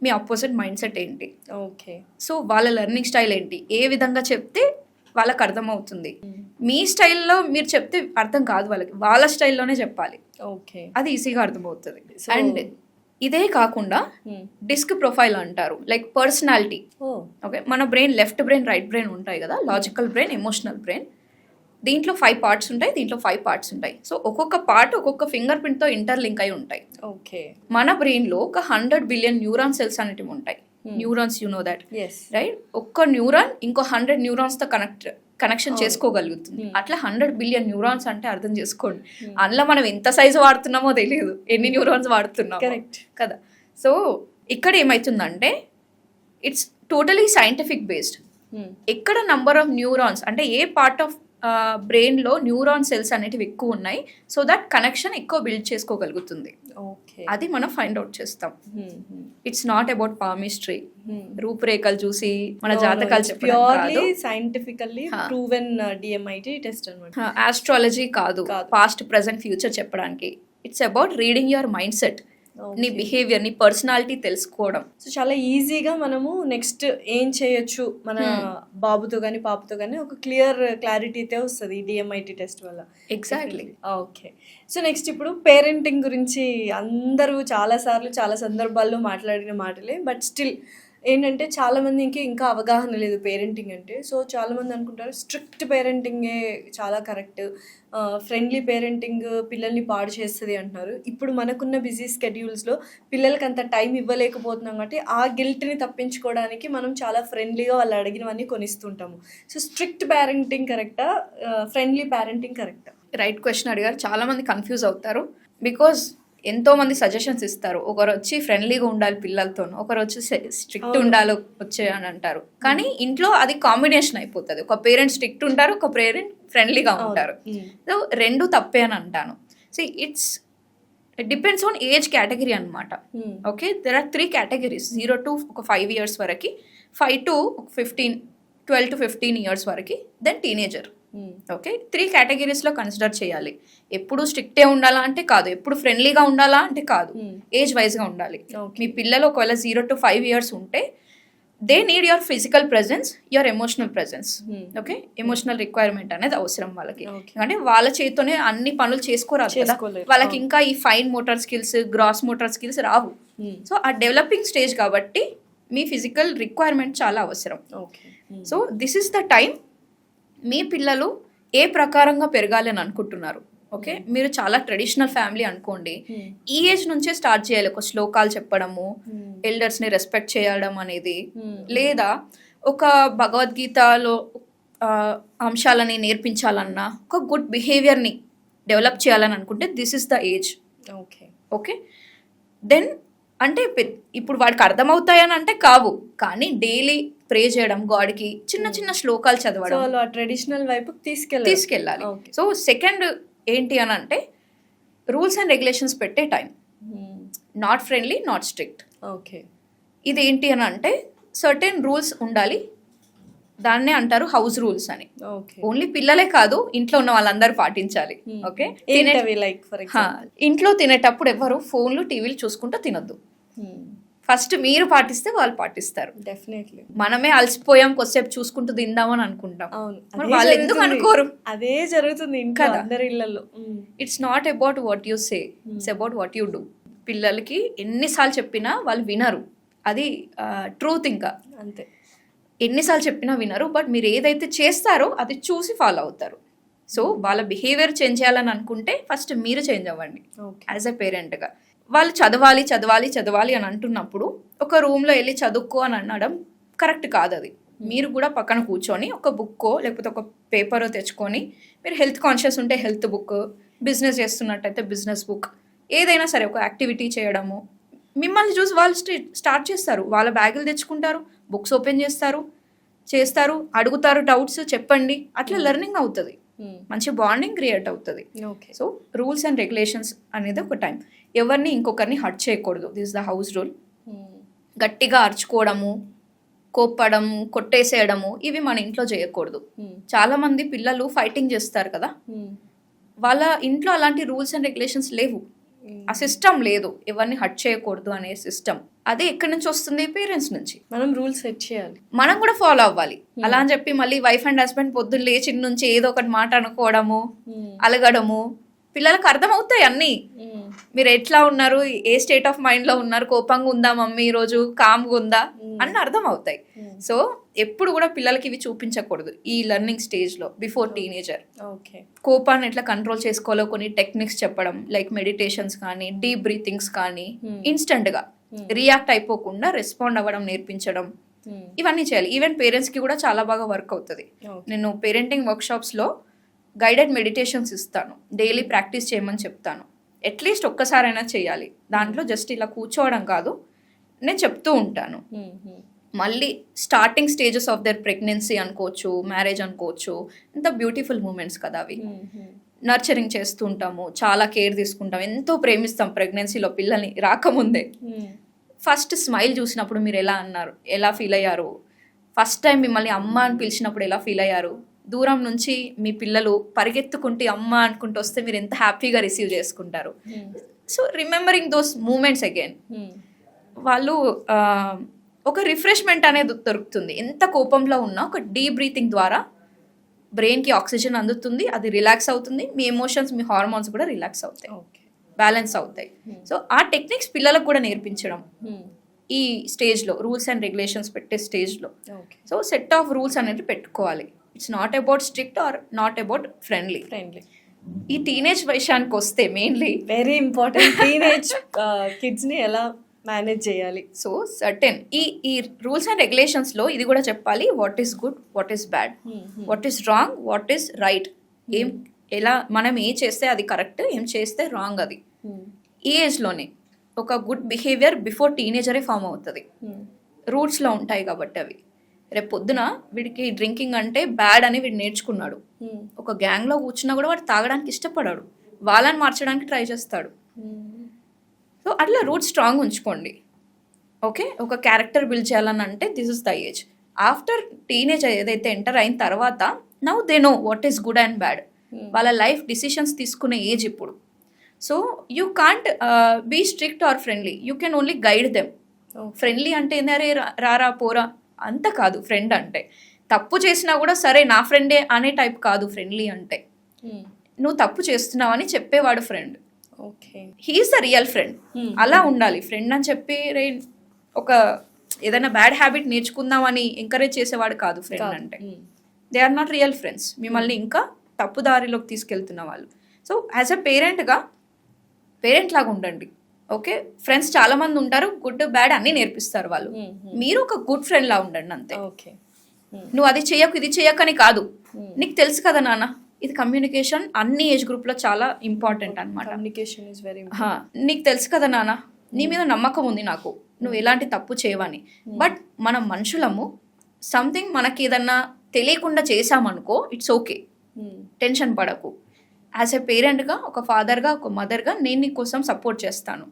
మీ ఆపోజిట్ మైండ్ సెట్ ఏంటి, ఓకే. సో వాళ్ళ లెర్నింగ్ స్టైల్ ఏంటి, ఏ విధంగా చెప్తే వాళ్ళకి అర్థమవుతుంది. మీ స్టైల్లో మీరు చెప్తే అర్థం కాదు వాళ్ళకి, వాళ్ళ స్టైల్లోనే చెప్పాలి. ఓకే. అది ఈజీగా అర్థమవుతుంది. అండ్ ఇదే కాకుండా డిస్క్ ప్రొఫైల్ అంటారు, లైక్ పర్సనాలిటీ. ఓకే, మన brain left brain, right brain ఉంటాయి కదా, లాజికల్ బ్రెయిన్, ఎమోషనల్ బ్రెయిన్. దీంట్లో 5 పార్ట్స్ ఉంటాయి, దీంట్లో 5 పార్ట్స్ ఉంటాయి. సో ఒక్కొక్క పార్ట్ ఒక్కొక్క ఫింగర్ ప్రింట్తో ఇంటర్లింక్ అయి ఉంటాయి. ఓకే. మన బ్రెయిన్లో ఒక 100 బిలియన్ న్యూరాన్ సెల్స్ అనేటివి ఉంటాయి. Neurons, you know that, right? ఒక్క న్యూరాన్ ఇంకో 100 న్యూరాన్స్తో కనెక్షన్ చేసుకోగలుగుతుంది. అట్లా 100 బిలియన్ న్యూరాన్స్ అంటే అర్థం చేసుకోండి, అందులో మనం ఎంత సైజు వాడుతున్నామో తెలియదు, ఎన్ని న్యూరాన్స్ వాడుతున్నాం కదా. సో ఇక్కడ ఏమవుతుందంటే ఇట్స్ టోటలీ సైంటిఫిక్ బేస్డ్. ఎక్కడ నంబర్ ఆఫ్ న్యూరాన్స్ అంటే ఏ పార్ట్ ఆఫ్ బ్రెయిన్లో న్యూరాన్ సెల్స్ అనేటివి ఎక్కువ ఉన్నాయి, సో దట్ కనెక్షన్ ఎక్కువ బిల్డ్ చేసుకోగలుగుతుంది. అది మనం ఫైండ్ అవుట్ చేస్తాం. ఇట్స్ నాట్ అబౌట్ పామిస్ట్రీ, రూపురేఖలు చూసి మన జాతకాలు purely scientifically proven DMIT test అన్నమాట. ఆస్ట్రాలజీ కాదు పాస్ట్ ప్రెజెంట్ ఫ్యూచర్ చెప్పడానికి. It's about reading your mind set, నీ బిహేవియర్, నీ పర్సనాలిటీ తెలుసుకోవడం. సో చాలా ఈజీగా మనము నెక్స్ట్ ఏం చేయొచ్చు మన బాబుతో కానీ పాపతో కానీ ఒక క్లారిటీ అయితే వస్తుంది DMIT టెస్ట్ వల్ల. ఎగ్జాక్ట్లీ. ఓకే. సో నెక్స్ట్ ఇప్పుడు పేరెంటింగ్ గురించి అందరూ చాలాసార్లు చాలా సందర్భాల్లో మాట్లాడిన మాటలే, బట్ స్టిల్ ఏంటంటే చాలామందికి ఇంకా అవగాహన లేదు పేరెంటింగ్ అంటే. సో చాలామంది అనుకుంటారు స్ట్రిక్ట్ పేరెంటింగే చాలా కరెక్ట్, ఫ్రెండ్లీ పేరెంటింగ్ పిల్లల్ని పాడు చేస్తుంది అంటున్నారు. ఇప్పుడు మనకున్న బిజీ స్కెడ్యూల్స్లో పిల్లలకి అంత టైం ఇవ్వలేకపోతున్నాం కాబట్టి ఆ గిల్ట్ని తప్పించుకోవడానికి మనం చాలా ఫ్రెండ్లీగా వాళ్ళు అడిగినవన్నీ కొనిస్తుంటాము. సో స్ట్రిక్ట్ పేరెంటింగ్ కరెక్టా, ఫ్రెండ్లీ పేరెంటింగ్ కరెక్టా? రైట్ క్వశ్చన్ అడిగారు. చాలామంది కన్ఫ్యూజ్ అవుతారు, బికాజ్ ఎంతోమంది సజెషన్స్ ఇస్తారు. ఒకరు వచ్చి ఫ్రెండ్లీగా ఉండాలి పిల్లలతో, ఒకరు వచ్చి స్ట్రిక్ట్ ఉండాలి వచ్చే అని అంటారు. కానీ ఇంట్లో అది కాంబినేషన్ అయిపోతుంది, ఒక పేరెంట్ స్ట్రిక్ట్ ఉంటారు, ఒక పేరెంట్ ఫ్రెండ్లీగా ఉంటారు. సో 2 తప్పే అని అంటాను. So it's depends on age category అనమాట. Okay, there are 3 categories, 0 to ఒక 5 years వరకు, 5 to 12 to 15 years వరకు, దెన్ టీనేజర్. ఓకే, 3 కేటగిరీస్లో కన్సిడర్ చేయాలి. ఎప్పుడు స్ట్రిక్టే ఉండాలా అంటే కాదు, ఎప్పుడు ఫ్రెండ్లీగా ఉండాలా అంటే కాదు, ఏజ్ వైజ్గా ఉండాలి. మీ పిల్లలు ఒకవేళ 0 to 5 years ఉంటే they need your physical presence, your emotional presence. Okay, emotional requirement అనేది అవసరం వాళ్ళకి. అంటే వాళ్ళ చేతితోనే అన్ని పనులు చేసుకోరాదు కదా, వాళ్ళకి ఇంకా ఈ fine motor skills, gross motor skills రావు. సో ఆ డెవలపింగ్ స్టేజ్ కాబట్టి మీ ఫిజికల్ రిక్వైర్మెంట్ చాలా అవసరం. So this is the time మీ పిల్లలు ఏ ప్రకారంగా పెరగాలి అని అనుకుంటున్నారు. ఓకే, మీరు చాలా ట్రెడిషనల్ ఫ్యామిలీ అనుకోండి, ఈ ఏజ్ నుంచే స్టార్ట్ చేయాలి ఒక శ్లోకాలు చెప్పడము, ఎల్డర్స్ని రెస్పెక్ట్ చేయడం అనేది, లేదా ఒక భగవద్గీతలో అంశాలని నేర్పించాలన్నా, ఒక గుడ్ బిహేవియర్ని డెవలప్ చేయాలని అనుకుంటే this is the age. Okay okay, then అంటే ఇప్పుడు వాడికి అర్థమవుతాయని అంటే కావు, కానీ డైలీ ప్రే చేయడం గాడ్కి, చిన్న చిన్న శ్లోకాలు చదవడం, వాళ్ళు ఆ ట్రెడిషనల్ వైపు తీసుకెళ్ళాలి. సో సెకండ్ ఏంటి అని అంటే రూల్స్ అండ్ రెగ్యులేషన్స్ పెట్టే time. Not friendly, not strict. Okay, ఇది ఏంటి అని అంటే సర్టెన్ రూల్స్ ఉండాలి, దాన్నే అంటారు హౌస్ రూల్స్ అని. ఓకే, ఓన్లీ పిల్లలే కాదు, ఇంట్లో ఉన్న వాళ్ళందరూ పాటించాలి. ఓకే, లైక్ ఫర్ ఎగ్జాంపుల్ ఇంట్లో తినేటప్పుడు ఎవరు ఫోన్లు టీవీలు చూసుకుంటూ తినొద్దు. ఫస్ట్ మీరు పాటిస్తే వాళ్ళు పాటిస్తారు. డెఫినెట్లీ. మనమే అలసిపోయాం, కొద్దిసేపు చూసుకుంటూ తిందామని అనుకుంటాం, అవును, మరి వాళ్ళు ఎందుకు అనుకోరు? అదే జరుగుతుంది ఇంకా అందరి ఇళ్లలో. It's not about what you say, it's about what you do. పిల్లలకి ఎన్నిసార్లు చెప్పినా వాళ్ళు వినరు, అది ట్రూత్. ఇంకా అంతే, ఎన్నిసార్లు చెప్పినా వినరు, బట్ మీరు ఏదైతే చేస్తారో అది చూసి ఫాలో అవుతారు. సో వాళ్ళ బిహేవియర్ చేంజ్ చేయాలని అనుకుంటే ఫస్ట్ మీరు చేంజ్ అవ్వండి యాజ్ ఎ పేరెంట్గా. వాళ్ళు చదవాలి చదవాలి చదవాలి అని అంటున్నప్పుడు ఒక రూమ్లో వెళ్ళి చదువుకో అని అనడం కరెక్ట్ కాదు. అది మీరు కూడా పక్కన కూర్చొని ఒక బుక్కో లేకపోతే ఒక పేపరో తెచ్చుకొని, మీరు హెల్త్ కాన్షియస్ ఉంటే హెల్త్ బుక్, బిజినెస్ చేస్తున్నట్టయితే బిజినెస్ బుక్, ఏదైనా సరే ఒక యాక్టివిటీ చేయడము. మిమ్మల్ని చూసి వాళ్ళు స్టార్ట్ చేస్తారు, వాళ్ళ బ్యాగులు తెచ్చుకుంటారు, బుక్స్ ఓపెన్ చేస్తారు, అడుగుతారు డౌట్స్, చెప్పండి, అట్లా లెర్నింగ్ అవుతుంది, మంచి బాండింగ్ క్రియేట్ అవుతుంది. సో రూల్స్ అండ్ రెగ్యులేషన్స్ అనేది ఒక టైం. ఎవరిని ఇంకొకరిని హర్ట్ చేయకూడదు, దిస్ ద హౌస్ రూల్. గట్టిగా అరుచుకోవడము, కోప్పడము, కొట్టేసేయడము, ఇవి మన ఇంట్లో చేయకూడదు. చాలా మంది పిల్లలు ఫైటింగ్ చేస్తారు కదా, వాళ్ళ ఇంట్లో అలాంటి రూల్స్ అండ్ రెగ్యులేషన్స్ లేవు, ఆ సిస్టమ్ లేదు, ఎవరిని హర్ట్ చేయకూడదు అనే సిస్టమ్. అదే ఎక్కడి నుంచి వస్తుంది? పేరెంట్స్ నుంచి. మనం రూల్స్ సెట్ చేయాలి, మనం కూడా ఫాలో అవ్వాలి. అలా అని చెప్పి మళ్ళీ వైఫ్ అండ్ హస్బెండ్ పొద్దున్న లేచి నుంచి ఏదో ఒకటి మాట అనుకోవడము, అలగడము, పిల్లలకు అర్థమవుతాయి అన్నీ. మీరు ఎట్లా ఉన్నారు, ఏ స్టేట్ ఆఫ్ మైండ్ లో ఉన్నారు, కోపంగా ఉందా మమ్మీ ఈరోజు, కామ్గా ఉందా అన్నీ అర్థం అవుతాయి. సో ఎప్పుడు కూడా పిల్లలకి ఇవి చూపించకూడదు ఈ లెర్నింగ్ స్టేజ్ లో, బిఫోర్ టీనేజర్. కోపాన్ని ఎట్లా కంట్రోల్ చేసుకోవాలో కొన్ని టెక్నిక్స్ చెప్పడం, లైక్ మెడిటేషన్స్ కానీ, డీప్ బ్రీతింగ్స్ కానీ, ఇన్స్టెంట్ గా రియాక్ట్ అయిపోకుండా రెస్పాండ్ అవ్వడం నేర్పించడం, ఇవన్నీ చేయాలి. ఈవెన్ పేరెంట్స్ కి కూడా చాలా బాగా వర్క్ అవుతుంది. నేను పేరెంటింగ్ వర్క్ షాప్స్ లో గైడెడ్ మెడిటేషన్స్ ఇస్తాను, డైలీ ప్రాక్టీస్ చేయమని చెప్తాను. అట్లీస్ట్ ఒక్కసారైనా చేయాలి. దాంట్లో జస్ట్ ఇలా కూర్చోవడం కాదు, నేను చెప్తూ ఉంటాను. మళ్ళీ starting stages of their pregnancy అనుకోవచ్చు, మ్యారేజ్ అనుకోవచ్చు, ఇంత బ్యూటిఫుల్ మూమెంట్స్ కదా అవి. నర్చరింగ్ చేస్తూ ఉంటాము, చాలా కేర్ తీసుకుంటాం, ఎంతో ప్రేమిస్తాం ప్రెగ్నెన్సీలో పిల్లల్ని రాకముందే. ఫస్ట్ స్మైల్ చూసినప్పుడు మీరు ఎలా ఫీల్ అయ్యారు, ఫస్ట్ టైం మిమ్మల్ని అమ్మ అని పిలిచినప్పుడు ఎలా ఫీల్ అయ్యారు, దూరం నుంచి మీ పిల్లలు పరిగెత్తుకుంటే అమ్మ అనుకుంటూ వస్తే మీరు ఎంత హ్యాపీగా రిసీవ్ చేసుకుంటారు. So remembering those moments again, వాళ్ళు ఒక రిఫ్రెష్మెంట్ అనేది దొరుకుతుంది. ఎంత కోపంలో ఉన్నా ఒక డీప్ బ్రీతింగ్ ద్వారా బ్రెయిన్కి ఆక్సిజన్ అందుతుంది, అది రిలాక్స్ అవుతుంది, మీ ఎమోషన్స్, మీ హార్మోన్స్ కూడా రిలాక్స్ అవుతాయి, బ్యాలెన్స్ అవుతాయి. సో ఆ టెక్నిక్స్ పిల్లలకు కూడా నేర్పించడం ఈ స్టేజ్లో, రూల్స్ అండ్ రెగ్యులేషన్స్ పెట్టే స్టేజ్లో. సో సెట్ ఆఫ్ రూల్స్ అనేది పెట్టుకోవాలి. It's not about strict or not about friendly. ఈ టీనేజ్ విషయానికి వస్తే మెయిన్లీ వెరీ ఇంపార్టెంట్, టీనేజ్ కిడ్స్ని ఎలా మేనేజ్ చేయాలి. సో సర్టెన్ ఈ రూల్స్ అండ్ రెగ్యులేషన్స్లో ఇది కూడా చెప్పాలి, what is good, what is bad, what is wrong, what is right. ఎలా మనం ఏం చేస్తే అది కరెక్ట్, ఏం చేస్తే రాంగ్, అది ఈ ఏజ్లోనే. ఒక గుడ్ బిహేవియర్ బిఫోర్ టీనేజరే ఫామ్ అవుతుంది, రూట్స్లో ఉంటాయి కాబట్టి అవి. రేపు పొద్దున వీడికి డ్రింకింగ్ అంటే బ్యాడ్ అని వీడు నేర్చుకున్నాడు, ఒక గ్యాంగ్లో కూర్చున్నా కూడా వాడు తాగడానికి ఇష్టపడాడు, వాళ్ళని మార్చడానికి ట్రై చేస్తాడు. సో అట్లా రూట్ స్ట్రాంగ్ ఉంచుకోండి. ఓకే, ఒక క్యారెక్టర్ బిల్డ్ చేయాలని అంటే this is the age. After teenage ఏదైతే ఎంటర్ అయిన తర్వాత now they know what is good and bad, వాళ్ళ లైఫ్ డిసిషన్స్ తీసుకునే ఏజ్ ఇప్పుడు. So you can't be strict or friendly, you can only guide them. Friendly అంటే ఏందరే రారా పోరా అంత కాదు. ఫ్రెండ్ అంటే తప్పు చేసినా కూడా సరే నా ఫ్రెండే అనే టైప్ కాదు. ఫ్రెండ్లీ అంటే నువ్వు తప్పు చేస్తున్నావు అని చెప్పేవాడు friend. Okay, he is the real friend. అలా ఉండాలి. ఫ్రెండ్ అని చెప్పి ఒక ఏదైనా బ్యాడ్ హ్యాబిట్ నేర్చుకుందామని ఎంకరేజ్ చేసేవాడు కాదు ఫ్రెండ్ అంటే. They are not real friends, మిమ్మల్ని ఇంకా తప్పుదారిలోకి తీసుకెళ్తున్న వాళ్ళు. సో యాజ్ అ పేరెంట్ లాగా ఉండండి. ఓకే, ఫ్రెండ్స్ చాలా మంది ఉంటారు, గుడ్ బ్యాడ్ అన్నీ నేర్పిస్తారు వాళ్ళు. మీరు ఒక గుడ్ ఫ్రెండ్ లా ఉండండి అంతే. ఓకే, నువ్వు అది చేయకు ఇది చేయకని కాదు. నీకు తెలుసు కదా నాన్న, ఇది కమ్యూనికేషన్ అన్ని ఏజ్ గ్రూప్ లో చాలా ఇంపార్టెంట్ అనమాట. కమ్యూనికేషన్ ఇస్ వెరీ నీకు తెలుసు కదా నాన్న, నీ మీద నమ్మకం ఉంది నాకు, నువ్వు ఎలాంటి తప్పు చేయవని. బట్ మనం మనుషులము, సంథింగ్ మనకి ఏదన్నా తెలియకుండా చేసామనుకో, ఇట్స్ ఓకే, టెన్షన్ పడకు. యాజ్ ఎ పేరెంట్గా, ఒక ఫాదర్గా, ఒక మదర్గా నేను నీ కోసం సపోర్ట్ చేస్తాను.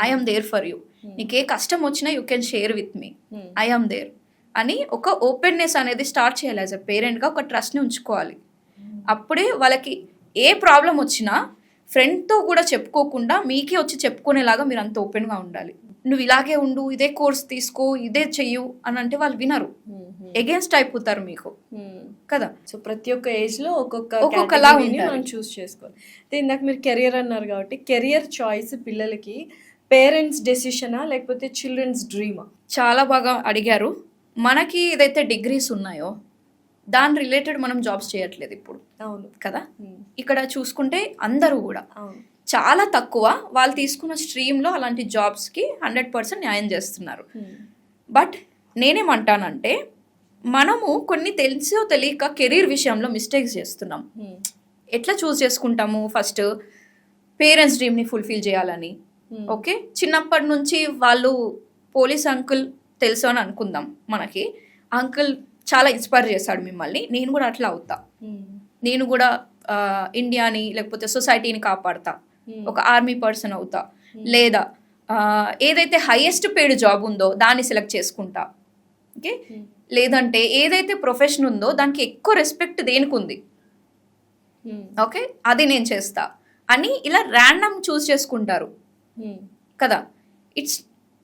I'm there for you. నీకే కష్టం వచ్చినా you can share with me, I'm there అని ఒక ఓపెన్నెస్ అనేది స్టార్ట్ చేయాలి. యాజ్ ఎ పేరెంట్గా ఒక ట్రస్ట్ని ఉంచుకోవాలి. అప్పుడే వాళ్ళకి ఏ ప్రాబ్లం వచ్చినా ఫ్రెండ్తో కూడా చెప్పుకోకుండా మీకే వచ్చి చెప్పుకునేలాగా మీరు అంత ఓపెన్గా ఉండాలి. నువ్వు ఇలాగే ఉండు, ఇదే కోర్స్ తీసుకో, ఇదే చెయ్యు అని అంటే వాళ్ళు వినరు, ఎగెన్స్ట్ అయిపోతారు మీకు కదా. సో ప్రతి ఒక్క ఏజ్ లో ఒక్కొక్కలా మనం చూస్ చేసుకోవాలి. ఇందాక మీరు కెరియర్ అన్నారు కాబట్టి, కెరియర్ చాయిస్ పిల్లలకి పేరెంట్స్ డెసిషనా లేకపోతే చిల్డ్రన్స్ డ్రీమా? చాలా బాగా అడిగారు. మనకి ఏదైతే డిగ్రీస్ ఉన్నాయో దాని రిలేటెడ్ మనం జాబ్స్ చేయట్లేదు ఇప్పుడు. అవును కదా. ఇక్కడ చూసుకుంటే అందరూ కూడా చాలా తక్కువ వాళ్ళు తీసుకున్న స్ట్రీమ్లో అలాంటి జాబ్స్కి 100% న్యాయం చేస్తున్నారు. బట్ నేనేమంటానంటే, మనము కొన్ని తెలిసో తెలియక కెరీర్ విషయంలో మిస్టేక్స్ చేస్తున్నాం. ఎట్లా చూస్ చేసుకుంటాము? ఫస్ట్ పేరెంట్స్ డ్రీమ్ని ఫుల్ఫిల్ చేయాలని. ఓకే, చిన్నప్పటి నుంచి వాళ్ళు పోలీస్ అంకుల్ తెలుసు అని అనుకుందాం. మనకి అంకుల్ చాలా ఇన్స్పైర్ చేశాడు మిమ్మల్ని, నేను కూడా అట్లా అవుతా, నేను కూడా ఇండియాని లేకపోతే సొసైటీని కాపాడతా, ఒక ఆర్మీ పర్సన్ అవుతా, లేదా ఏదైతే హైయెస్ట్ పేడ్ జాబ్ ఉందో దాన్ని సెలెక్ట్ చేసుకుంటా. ఓకే, లేదంటే ఏదైతే ప్రొఫెషన్ ఉందో దానికి ఎక్కువ రెస్పెక్ట్ దేనికి ఉంది, ఓకే అది నేను చేస్తా అని ఇలా ర్యాండమ్ చూస్ చేసుకుంటారు కదా. ఇట్స్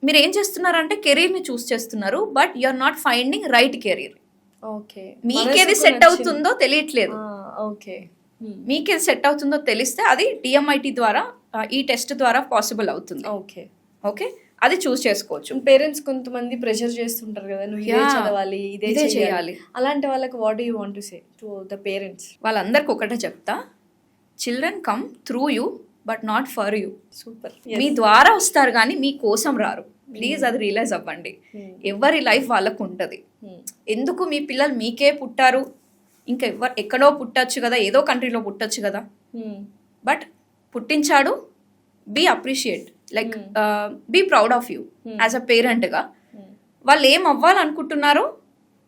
మీరు ఏం చేస్తున్నారంటే కెరీర్ని చూస్ చేస్తున్నారు, but you are not finding right career. Okay, మీకేది సెట్ అవుతుందో తెలియట్లేదు. ఓకే, మీకేది సెట్ అవుతుందో తెలిస్తే అది DMIT ద్వారా, ఈ టెస్ట్ ద్వారా పాసిబుల్ అవుతుంది. ఓకే ఓకే, అది చూస్ చేసుకోవచ్చు. పేరెంట్స్ కొంతమంది ప్రెషర్ చేస్తుంటారు కదా, నువ్వు ఇదే చదవాలి, ఇదే చేయాలి. అలాంటి వాళ్ళకి what do you want to say to the parents? వాళ్ళందరికి ఒకటే చెప్తా, children come through you but not for you. Super. మీ ద్వారా వస్తారు కానీ మీ కోసం రారు. ప్లీజ్ అది రియలైజ్ అవ్వండి. ఎవరి లైఫ్ వాళ్ళకు ఉంటుంది. ఎందుకు మీ పిల్లలు మీకే పుట్టారు, ఇంకా ఎక్కడో పుట్టచ్చు కదా, ఏదో కంట్రీలో పుట్టచ్చు కదా. బట్ పుట్టించాడు, be appreciate, like be proud of you as a పేరెంట్గా. వాళ్ళు ఏం అవ్వాలనుకుంటున్నారో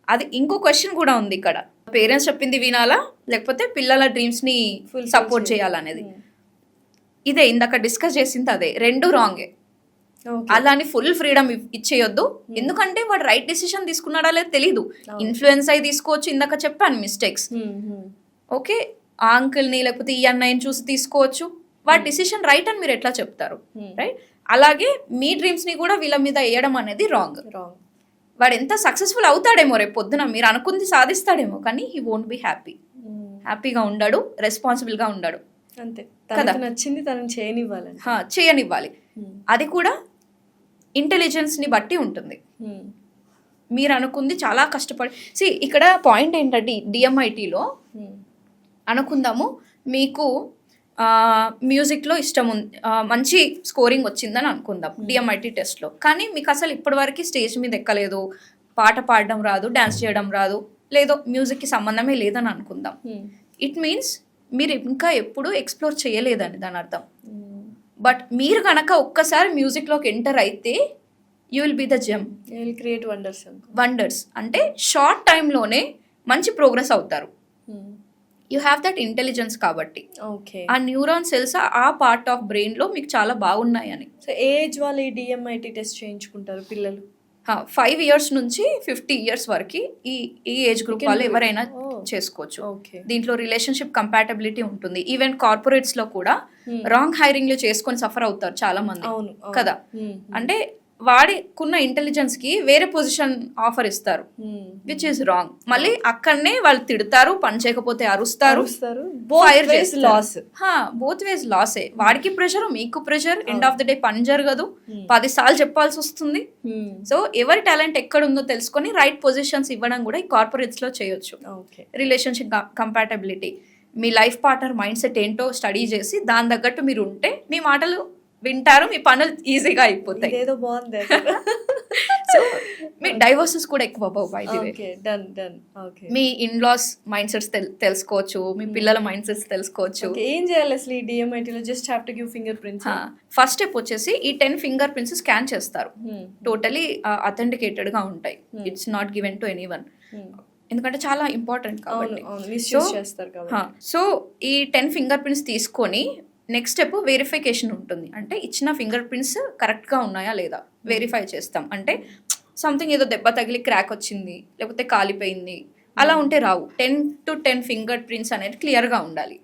అది ఇంకో క్వశ్చన్ కూడా ఉంది ఇక్కడ. పేరెంట్స్ చెప్పింది వినాలా లేకపోతే పిల్లల డ్రీమ్స్ని సపోర్ట్ చేయాలనేది. ఇదే ఇందాక డిస్కస్ చేసింది, అదే రెండు రాంగే. అలాని ఫుల్ ఫ్రీడమ్ ఇచ్చేయొద్దు, ఎందుకంటే వాడు రైట్ డెసిషన్ తీసుకున్నాడా లేదు తెలీదు. ఇన్ఫ్లుయెన్స్ అయి తీసుకోవచ్చు, ఇందాక చెప్పాను మిస్టేక్స్. ఓకే, ఆ అంకుల్ని లేకపోతే ఈ అన్నయ్యని చూసి తీసుకోవచ్చు. వాడి డెసిషన్ రైట్ అని మీరు ఎట్లా చెప్తారు? రైట్. అలాగే మీ డ్రీమ్స్ని కూడా వీళ్ళ మీద వేయడం అనేది రాంగ్. వాడు ఎంత సక్సెస్ఫుల్ అవుతాడేమో రేపు పొద్దున, మీరు అనుకుంది సాధిస్తాడేమో, కానీ హీ వోంట్ బి హ్యాపీగా ఉండడు, రెస్పాన్సిబుల్గా ఉండడు. అంతే కదా, నచ్చింది తనని చేయనివ్వాలి. అది కూడా ఇంటెలిజెన్స్ని బట్టి ఉంటుంది. మీరు అనుకుంది చాలా కష్టపడి ఇక్కడ పాయింట్ ఏంటంటే, DMITలో అనుకుందాము మీకు మ్యూజిక్లో ఇష్టం ఉంది, మంచి స్కోరింగ్ వచ్చిందని అనుకుందాం DMIT టెస్ట్లో. కానీ మీకు అసలు ఇప్పటివరకు స్టేజ్ మీద ఎక్కలేదు, పాట పాడడం రాదు, డ్యాన్స్ చేయడం రాదు, లేదో మ్యూజిక్కి సంబంధమే లేదని అనుకుందాం. ఇట్ మీన్స్ మీరు ఇంకా ఎప్పుడు ఎక్స్ప్లోర్ చేయలేదని దాని అర్థం. బట్ మీరు కనుక ఒక్కసారి మ్యూజిక్లోకి ఎంటర్ అయితే you will be the gem, you will create wonders. అంటే షార్ట్ టైంలోనే మంచి ప్రోగ్రెస్ అవుతారు. యూ హ్యావ్ దట్ ఇంటెలిజెన్స్ కాబట్టి. ఆ న్యూరాన్ సెల్స్ ఆ పార్ట్ ఆఫ్ బ్రెయిన్లో మీకు చాలా బాగున్నాయని. సో ఏజ్ వాళ్ళు ఈ DMIT టెస్ట్ చేయించుకుంటారు పిల్లలు? 5 years నుంచి 50 years వరకు ఈ ఏజ్ గ్రూప్ వాళ్ళు ఎవరైనా చేసుకోవచ్చు. దీంట్లో రిలేషన్షిప్ కంపాటబిలిటీ ఉంటుంది. ఈవెన్ కార్పొరేట్స్ లో కూడా రాంగ్ హైరింగ్ లో చేసుకొని సఫర్ అవుతారు చాలా మంది కదా. అంటే వాడికున్న ఇంటెలిజెన్స్ కి వేరే పొజిషన్ ఆఫర్ ఇస్తారు, విచ్ ఈస్ రాంగ్. మళ్ళీ అక్కడనే వాళ్ళు తిడతారు, పని చేయకపోతే అరుస్తారు, ఫైర్ లాస్. బోత్ వేస్ లాసే. వాడికి ప్రెషర్, మీకు pressure, end of the day పని జరగదు, 10 సార్లు చెప్పాల్సి వస్తుంది. సో ఎవరి టాలెంట్ ఎక్కడ ఉందో తెలుసుకొని రైట్ పొజిషన్స్ ఇవ్వడం కూడా ఈ కార్పొరేట్స్ లో చేయొచ్చు. రిలేషన్షిప్ కంపాటబిలిటీ, మీ లైఫ్ పార్ట్నర్ మైండ్ సెట్ ఏంటో స్టడీ చేసి దాని తగ్గట్టు మీరు ఉంటే మీ మాటలు వింటారు, మీ పనులు ఈజీగా అయిపోతాయి. ఏదో బాగుంది. సో మీ డైవర్సెస్ కూడా ఎక్కువ అవ్వవు. బై ది వే, మీ ఇన్లాస్ మైండ్ సెట్స్ తెలుసుకోవచ్చు, మీ పిల్లల మైండ్ సెట్స్ తెలుసుకోవచ్చు. ఏం చేయాలి అసలు ఈ DMIT లో? Just have to give finger prints. First step వచ్చేసి ఈ 10 ఫింగర్ ప్రింట్స్ స్కాన్ చేస్తారు. టోటలీ అథెంటికేటెడ్ గా ఉంటాయి. It's not given to anyone, ఎందుకంటే చాలా ఇంపార్టెంట్ కాబట్టి. సో ఈ 10 ఫింగర్ ప్రింట్స్ తీసుకొని నెక్స్ట్ స్టెప్ వెరిఫికేషన్ ఉంటుంది. అంటే ఇచ్చిన ఫింగర్ ప్రింట్స్ కరెక్ట్గా ఉన్నాయా లేదా వెరిఫై చేస్తాం. అంటే సంథింగ్ ఏదో దెబ్బ తగిలి క్రాక్ వచ్చింది, లేకపోతే కాలిపోయింది, అలా ఉంటే రావు. 10 to 10 ఫింగర్ ప్రింట్స్ అనేది క్లియర్గా ఉండాలి.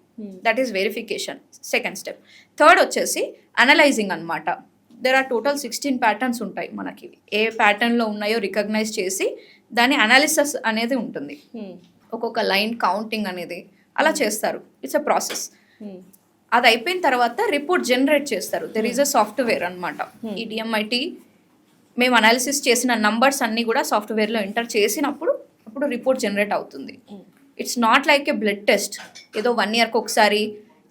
That is verification, second step. Third వచ్చేసి అనలైజింగ్ అనమాట. దెర్ ఆర్ టోటల్ 16 ప్యాటర్న్స్ ఉంటాయి మనకి. ఏ ప్యాటర్న్లో ఉన్నాయో రికగ్నైజ్ చేసి దాని అనాలిసిస్ అనేది ఉంటుంది. ఒక్కొక్క లైన్ కౌంటింగ్ అనేది అలా చేస్తారు. It's a process. అది అయిపోయిన తర్వాత రిపోర్ట్ జనరేట్ చేస్తారు. దెర్ ఈజ్ అ సాఫ్ట్వేర్ అనమాట. ఈ DMIT మేము అనాలిసిస్ చేసిన నంబర్స్ అన్ని కూడా సాఫ్ట్వేర్లో ఎంటర్ చేసినప్పుడు అప్పుడు రిపోర్ట్ జనరేట్ అవుతుంది. It's not like A blood test, ఏదో 1 yearకి ఒకసారి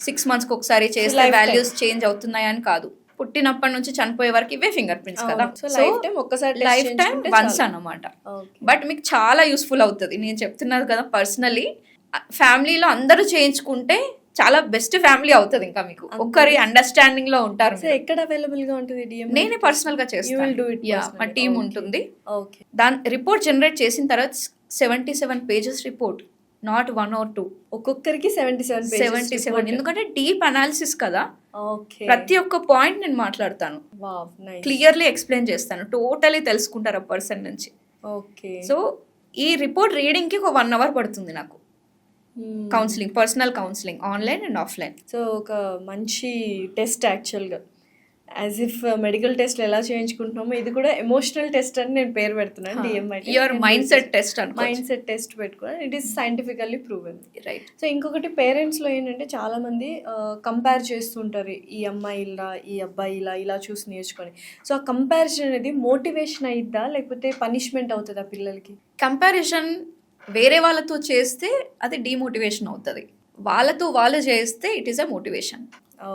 6 monthsకి ఒకసారి చేస్తే వాల్యూస్ చేంజ్ అవుతున్నాయని కాదు. పుట్టినప్పటి నుంచి చనిపోయే వరకు ఇవే ఫింగర్ ప్రింట్స్ కదా. లైఫ్ టైం వన్స్ అన్నమాట. బట్ మీకు చాలా యూస్ఫుల్ అవుతుంది. నేను చెప్తున్నాను కదా, పర్సనలీ ఫ్యామిలీలో అందరూ చేయించుకుంటే చాలా బెస్ట్ ఫ్యామిలీ అవుతుంది. ఇంకా మీకు ఒక్కరి అండర్స్టాండింగ్ లో ఉంటారు. ఎక్కడ అవైలబుల్ గా ఉంటుంది? నేనే పర్సనల్ గా చేస్తాను. మా టీం ఉంటుంది. దాని రిపోర్ట్ జనరేట్ చేసిన తర్వాత 77 pages రిపోర్ట్, నాట్ 1 or 2. ఒక్కొక్కరికి 77. ఎందుకంటే డీప్ అనాలిసిస్ కదా. ప్రతి ఒక్క పాయింట్ నేను మాట్లాడతాను, క్లియర్లీ ఎక్స్ప్లెయిన్ చేస్తాను, టోటలీ తెలుసుకుంటారు ఆ పర్సన్ నుంచి. సో ఈ రిపోర్ట్ రీడింగ్ కి ఒక 1 hour పడుతుంది నాకు. Counselling, personal counselling, online and offline. So ఒక మంచి టెస్ట్ యాక్చువల్గా, యాజ్ ఇఫ్ మెడికల్ టెస్ట్ ఎలా చేయించుకుంటున్నామో ఇది కూడా ఎమోషనల్ టెస్ట్ అని నేను పేరు పెడుతున్నాను. DMIT your mind set test అని. మైండ్ సెట్ టెస్ట్ పెట్టుకున్నాను. It is scientifically proven. Right. So ఇంకొకటి, పేరెంట్స్లో ఏంటంటే చాలా మంది కంపేర్ చేస్తుంటారు, ఈ అమ్మాయి ఇలా, ఈ అబ్బాయి ఇలా, ఇలా చూసి నేర్చుకొని. సో ఆ కంపారిజన్ అనేది మోటివేషన్ అయిద్దా లేకపోతే పనిష్మెంట్ అవుతుందా పిల్లలకి? కంపారిజన్ వేరే వాళ్ళతో చేస్తే అది డిమోటివేషన్ అవుతుంది, వాళ్ళతో వాళ్ళు చేస్తే it is a motivation.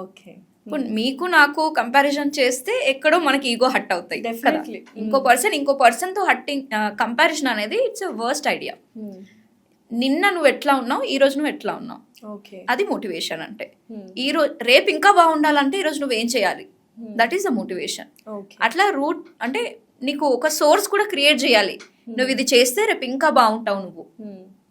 Okay. ఇప్పుడు మీకు నాకు కంపారిజన్ చేస్తే ఎక్కడో మనకి ఈగో హట్ అవుతాయి కదా. ఇంకో పర్సన్ తో హట్టింగ్ కంపారిజన్ అనేది ఇట్స్ అ వర్స్ట్ ఐడియా. నిన్న నువ్వు ఎట్లా ఉన్నావు, ఈ రోజు నువ్వు ఎట్లా ఉన్నావు, అది మోటివేషన్. అంటే ఈ రోజు రేపు ఇంకా బాగుండాలంటే ఈ రోజు నువ్వేం చేయాలి, దట్ ఈస్ ద మోటివేషన్. అట్లా రూట్ అంటే నీకు ఒక సోర్స్ కూడా క్రియేట్ చేయాలి. నువ్వు ఇది చేస్తే రేపు ఇంకా బాగుంటావు నువ్వు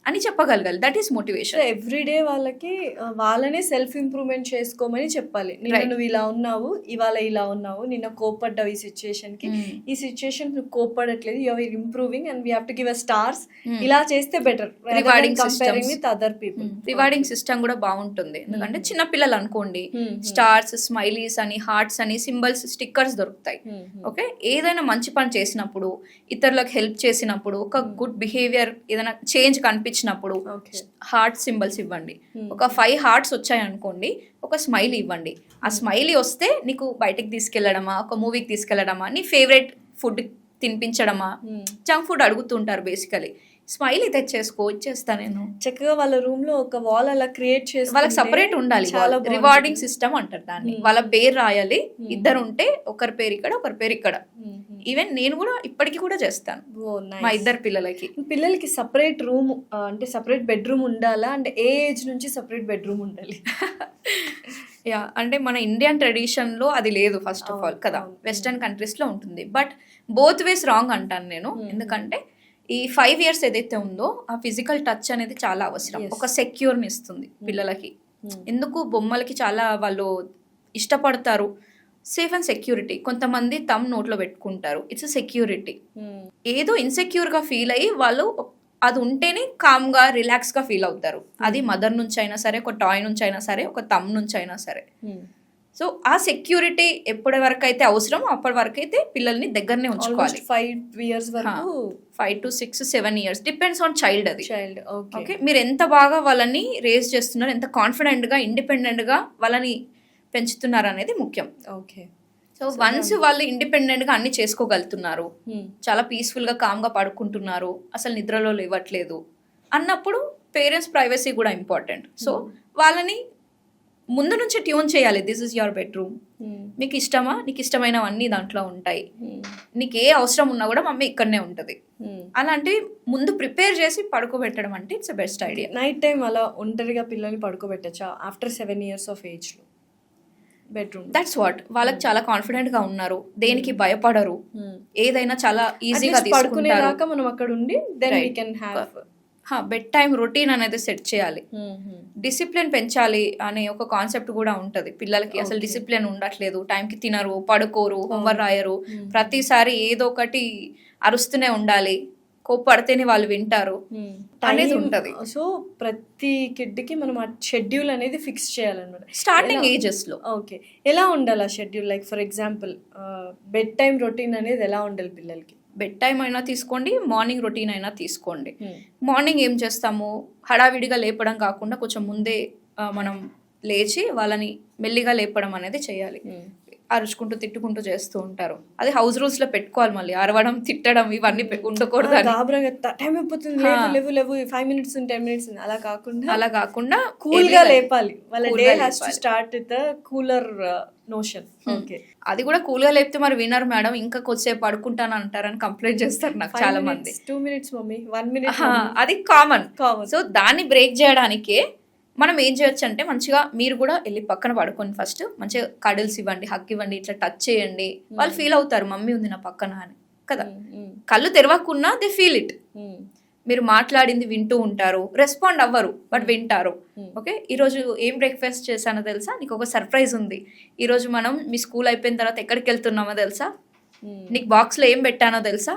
అని చెప్పగలగాలి. That is motivation. ఎవ్రీడే వాళ్ళకి వాళ్ళనే సెల్ఫ్ ఇంప్రూవ్మెంట్ చేసుకోమని చెప్పాలి. నిన్న నువ్వు ఇలా ఉన్నావు, ఇవాళ ఇలా ఉన్నావు, నిన్న కోప్పడ్డావు ఈ సిచ్యుయేషన్ కి, ఈ సిచ్యుయేషన్ నువ్వు కోప్పడట్లేదు, you are improving and we have to give a stars. ఇలా చేస్తే better. Rewarding comparing with other people. Rewarding system కూడా బాగుంటుంది. ఎందుకంటే చిన్న పిల్లలు అనుకోండి, స్టార్స్, స్మైలీస్ అని, హార్ట్స్ అని, సింబల్స్, స్టిక్కర్స్ దొరుకుతాయి. ఓకే, ఏదైనా మంచి పని చేసినప్పుడు, ఇతరులకు హెల్ప్ చేసినప్పుడు, ఒక గుడ్ బిహేవియర్, ఏదైనా చేంజ్ కనిపించినప్పుడు హార్ట్ సింబల్స్ ఇవ్వండి. ఒక 5 hearts వచ్చాయి అనుకోండి, ఒక స్మైలీ ఇవ్వండి. ఆ స్మైలీ వస్తే నీకు బయటకు తీసుకెళ్లడమా, ఒక మూవీకి తీసుకెళ్లడమా, నీ ఫేవరెట్ ఫుడ్ తినిపించడమా, జంక్ ఫుడ్ అడుగుతుంటారు బేసికలీ, స్మైలీ తెచ్చేసుకో, ఇచ్చేస్తా నేను. చక్కగా వాళ్ళ రూమ్ లో ఒక వాల్ అలా క్రియేట్ చేసి వాళ్ళకి సపరేట్ ఉండాలి. రివార్డింగ్ సిస్టమ్ అంటారు దాన్ని. వాళ్ళ పేరు రాయాలి. ఇద్దరు ఉంటే ఒకరి పేరు ఇక్కడ, ఒకరి పేరు ఇక్కడ. ఈవెన్ నేను కూడా ఇప్పటికీ కూడా చేస్తాను మా ఇద్దరు పిల్లలకి. సపరేట్ రూమ్ అంటే సపరేట్ బెడ్రూమ్ ఉండాలా? అంటే ఏ ఏజ్ నుంచి సపరేట్ బెడ్రూమ్ ఉండాలి? యా, అంటే మన ఇండియన్ ట్రెడిషన్ లో అది లేదు ఫస్ట్ ఆఫ్ ఆల్ కదా. వెస్టర్న్ కంట్రీస్ లో ఉంటుంది. బట్ బోత్ వేస్ రాంగ్ అంటాను నేను. ఎందుకంటే ఈ 5 years ఏదైతే ఉందో ఆ ఫిజికల్ టచ్ అనేది చాలా అవసరం. ఒక సెక్యూర్ని ఇస్తుంది పిల్లలకి. ఎందుకు బొమ్మలకి చాలా వాళ్ళు ఇష్టపడతారు. Safe and security. కొంతమంది తమ్ నోట్లో పెట్టుకుంటారు, ఇట్స్ సెక్యూరిటీ. ఏదో ఇన్సెక్యూర్ గా ఫీల్ అయ్యి వాళ్ళు అది ఉంటేనే కామ్ గా, రిలాక్స్ గా ఫీల్ అవుతారు. అది మదర్ నుంచి అయినా సరే, ఒక టాయ్ నుంచి అయినా సరే, ఒక తమ్ నుంచి అయినా సరే. సో ఆ సెక్యూరిటీ ఎప్పటి వరకు అయితే అవసరం అప్పటి వరకు అయితే పిల్లల్ని దగ్గరనే ఉంచుకోవాలి. 5 years వరకు 5 to 6 7 years depends on child అది. చైల్డ్. ఓకే. ఓకే, మీరు ఎంత బాగా వాళ్ళని రేస్ చేస్తున్నారు, ఎంత కాన్ఫిడెంట్గా ఇండిపెండెంట్గా వాళ్ళని పెంచుతున్నారు అనేది ముఖ్యం. ఓకే. సో వన్స్ వాళ్ళు ఇండిపెండెంట్గా అన్ని చేసుకోగలుగుతున్నారు, చాలా పీస్ఫుల్గా కామ్గా పడుకుంటున్నారు, అసలు నిద్రలో లేవట్లేదు అన్నప్పుడు పేరెంట్స్ ప్రైవసీ కూడా ఇంపార్టెంట్. సో వాళ్ళని ముందు నుంచి ట్యూన్ చేయాలి. దిస్ ఇస్ యువర్ బెడ్రూమ్, మీకు ఇష్టమా, నీకు ఇష్టమైనవన్నీ దాంట్లో ఉంటాయి, నీకు ఏ అవసరం ఉన్నా కూడా మమ్మీ ఇక్కడనే ఉంటుంది, అలాంటివి ముందు ప్రిపేర్ చేసి పడుకోబెట్టడం అంటే it's best idea. Night time అలా ఒంటరిగా పిల్లల్ని పడుకోబెట్టచ్చా ఆఫ్టర్ 7 years of ఏజ్లో బెడ్రూమ్? దట్స్ వాట్, వాళ్ళకి చాలా కాన్ఫిడెంట్ గా ఉన్నారు, దేనికి భయపడరు, ఏదైనా చాలా ఈజీగా తీసుకుంటారు. పడుకునేదాకా మనం అక్కడ ఉండి then we can have bedtime routine అనేది సెట్ చేయాలి. డిసిప్లిన్ పెంచాలి అనే ఒక కాన్సెప్ట్ కూడా ఉంటుంది పిల్లలకి. అసలు డిసిప్లిన్ ఉండట్లేదు, టైంకి తినరు, పడుకోరు, హోంవర్క్ రాయరు, ప్రతిసారి ఏదో ఒకటి అరుస్తూనే ఉండాలి, కోప్పడితేనే వాళ్ళు వింటారు అనేది ఉంటుంది. సో ప్రతి కిడ్కి మనం ఆ షెడ్యూల్ అనేది ఫిక్స్ చేయాలన్నమాట స్టార్టింగ్ ఏజెస్ లో. ఓకే. ఎలా ఉండాలి ఆ schedule? Like for example bed time routine అనేది ఎలా ఉండాలి పిల్లలకి? బెడ్ టైం అయినా తీసుకోండి, మార్నింగ్ రొటీన్ అయినా తీసుకోండి. మార్నింగ్ ఏం చేస్తాము, హడావిడిగా లేపడం కాకుండా కొంచెం ముందే మనం లేచి వాళ్ళని మెల్లిగా లేపడం అనేది చేయాలి. అరుచుకుంటూ తిట్టుకుంటూ చేస్తూ ఉంటారు, అది హౌస్ రూల్స్ లో పెట్టుకోవాలి. మళ్ళీ అరవడం తిట్టడం ఇవన్నీ ఉండకూడదు. టైం అయిపోతుంది, లేవు 5 minutes 10 minutes అలా కాకుండా కూల్ గా లేపాలి. వాళ్ళ day has to start with cooler notion. Okay. అది కూడా కూల్ గా లేపితే మరి వినరు మేడం, ఇంకా కొద్దిసేపు పడుకుంటాను అంటారని కంప్లైంట్ చేస్తారు నాకు చాలా మంది. 2 minutes మమ్మీ, 1 minute, అది కామన్. సో దాన్ని బ్రేక్ చేయడానికే మనం ఏం చేయొచ్చు అంటే, మంచిగా మీరు కూడా వెళ్ళి పక్కన పడుకొని ఫస్ట్ మంచిగా కడిల్స్ ఇవ్వండి, హక్ ఇవ్వండి, ఇట్లా టచ్ చేయండి. వాళ్ళు ఫీల్ అవుతారు మమ్మీ ఉంది నా పక్కన అని కదా. కళ్ళు తెరవకున్నా దే ఫీల్ ఇట్. మీరు మాట్లాడింది వింటూ ఉంటారు, రెస్పాండ్ అవ్వరు బట్ వింటారు. ఓకే, ఈరోజు ఏం బ్రేక్ఫాస్ట్ చేశానో తెలుసా, నీకు ఒక సర్ప్రైజ్ ఉంది, ఈరోజు మనం మీ స్కూల్ అయిపోయిన తర్వాత ఎక్కడికి వెళ్తున్నామో తెలుసా, నీకు బాక్స్లో ఏం పెట్టానో తెలుసా,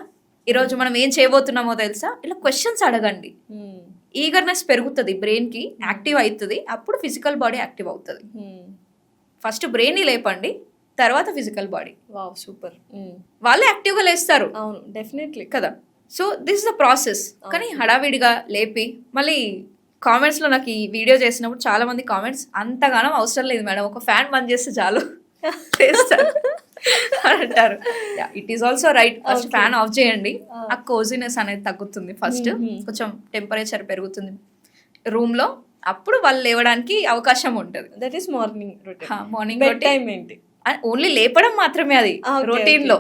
ఈరోజు మనం ఏం చేయబోతున్నామో తెలుసా, ఇలా క్వశ్చన్స్ అడగండి. ఈగర్నెస్ పెరుగుతుంది, బ్రెయిన్కి యాక్టివ్ అవుతుంది, అప్పుడు ఫిజికల్ బాడీ యాక్టివ్ అవుతుంది. ఫస్ట్ బ్రెయిన్ని లేపండి, తర్వాత ఫిజికల్ బాడీ. Wow, super. వాళ్ళు యాక్టివ్గా లేస్తారు. అవును, డెఫినెట్లీ కదా. So this is the process. కానీ హడావిడిగా లేపి మళ్ళీ కామెంట్స్లో నాకు ఈ వీడియో చేసినప్పుడు చాలా మంది కామెంట్స్, అంతగానో అవసరం లేదు మేడం, ఒక ఫ్యాన్ బంద్ చేస్తే చాలు చేస్తారు అంటారు. It is also right. First fan of చేయండి, ఆ కోజినెస్ అనేది తగ్గుతుంది, ఫస్ట్ కొంచెం టెంపరేచర్ పెరుగుతుంది రూమ్ లో, అప్పుడు వాళ్ళు లేవడానికి అవకాశం ఉంటుంది. That is morning routine. Morning time ఏంటి? ఓన్లీ లేపడం మాత్రమే అది రొటీన్ లో.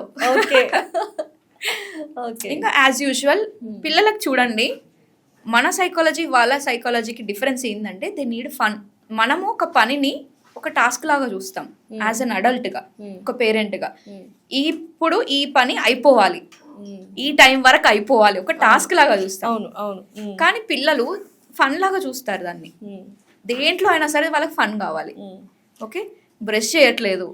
ఇంకా యాజ్ యూజువల్ పిల్లలకు చూడండి, మన సైకాలజీ వాళ్ళ సైకాలజీకి డిఫరెన్స్ ఏంటంటే దే నీడ్ ఫన్. మనము ఒక పనిని ఒక టాస్క్ లాగా చూస్తాం యాజ్ అన్ అడల్ట్ గా, ఒక పేరెంట్ గా. ఇప్పుడు ఈ పని అయిపోవాలి, ఈ టైం వరకు అయిపోవాలి, ఒక టాస్క్ లాగా చూస్తాం. అవును అవును. కానీ పిల్లలు ఫన్ లాగా చూస్తారు దాన్ని. దేంట్లో అయినా సరే వాళ్ళకి ఫన్ కావాలి. ఓకే, బ్రష్ చేయట్లేదు,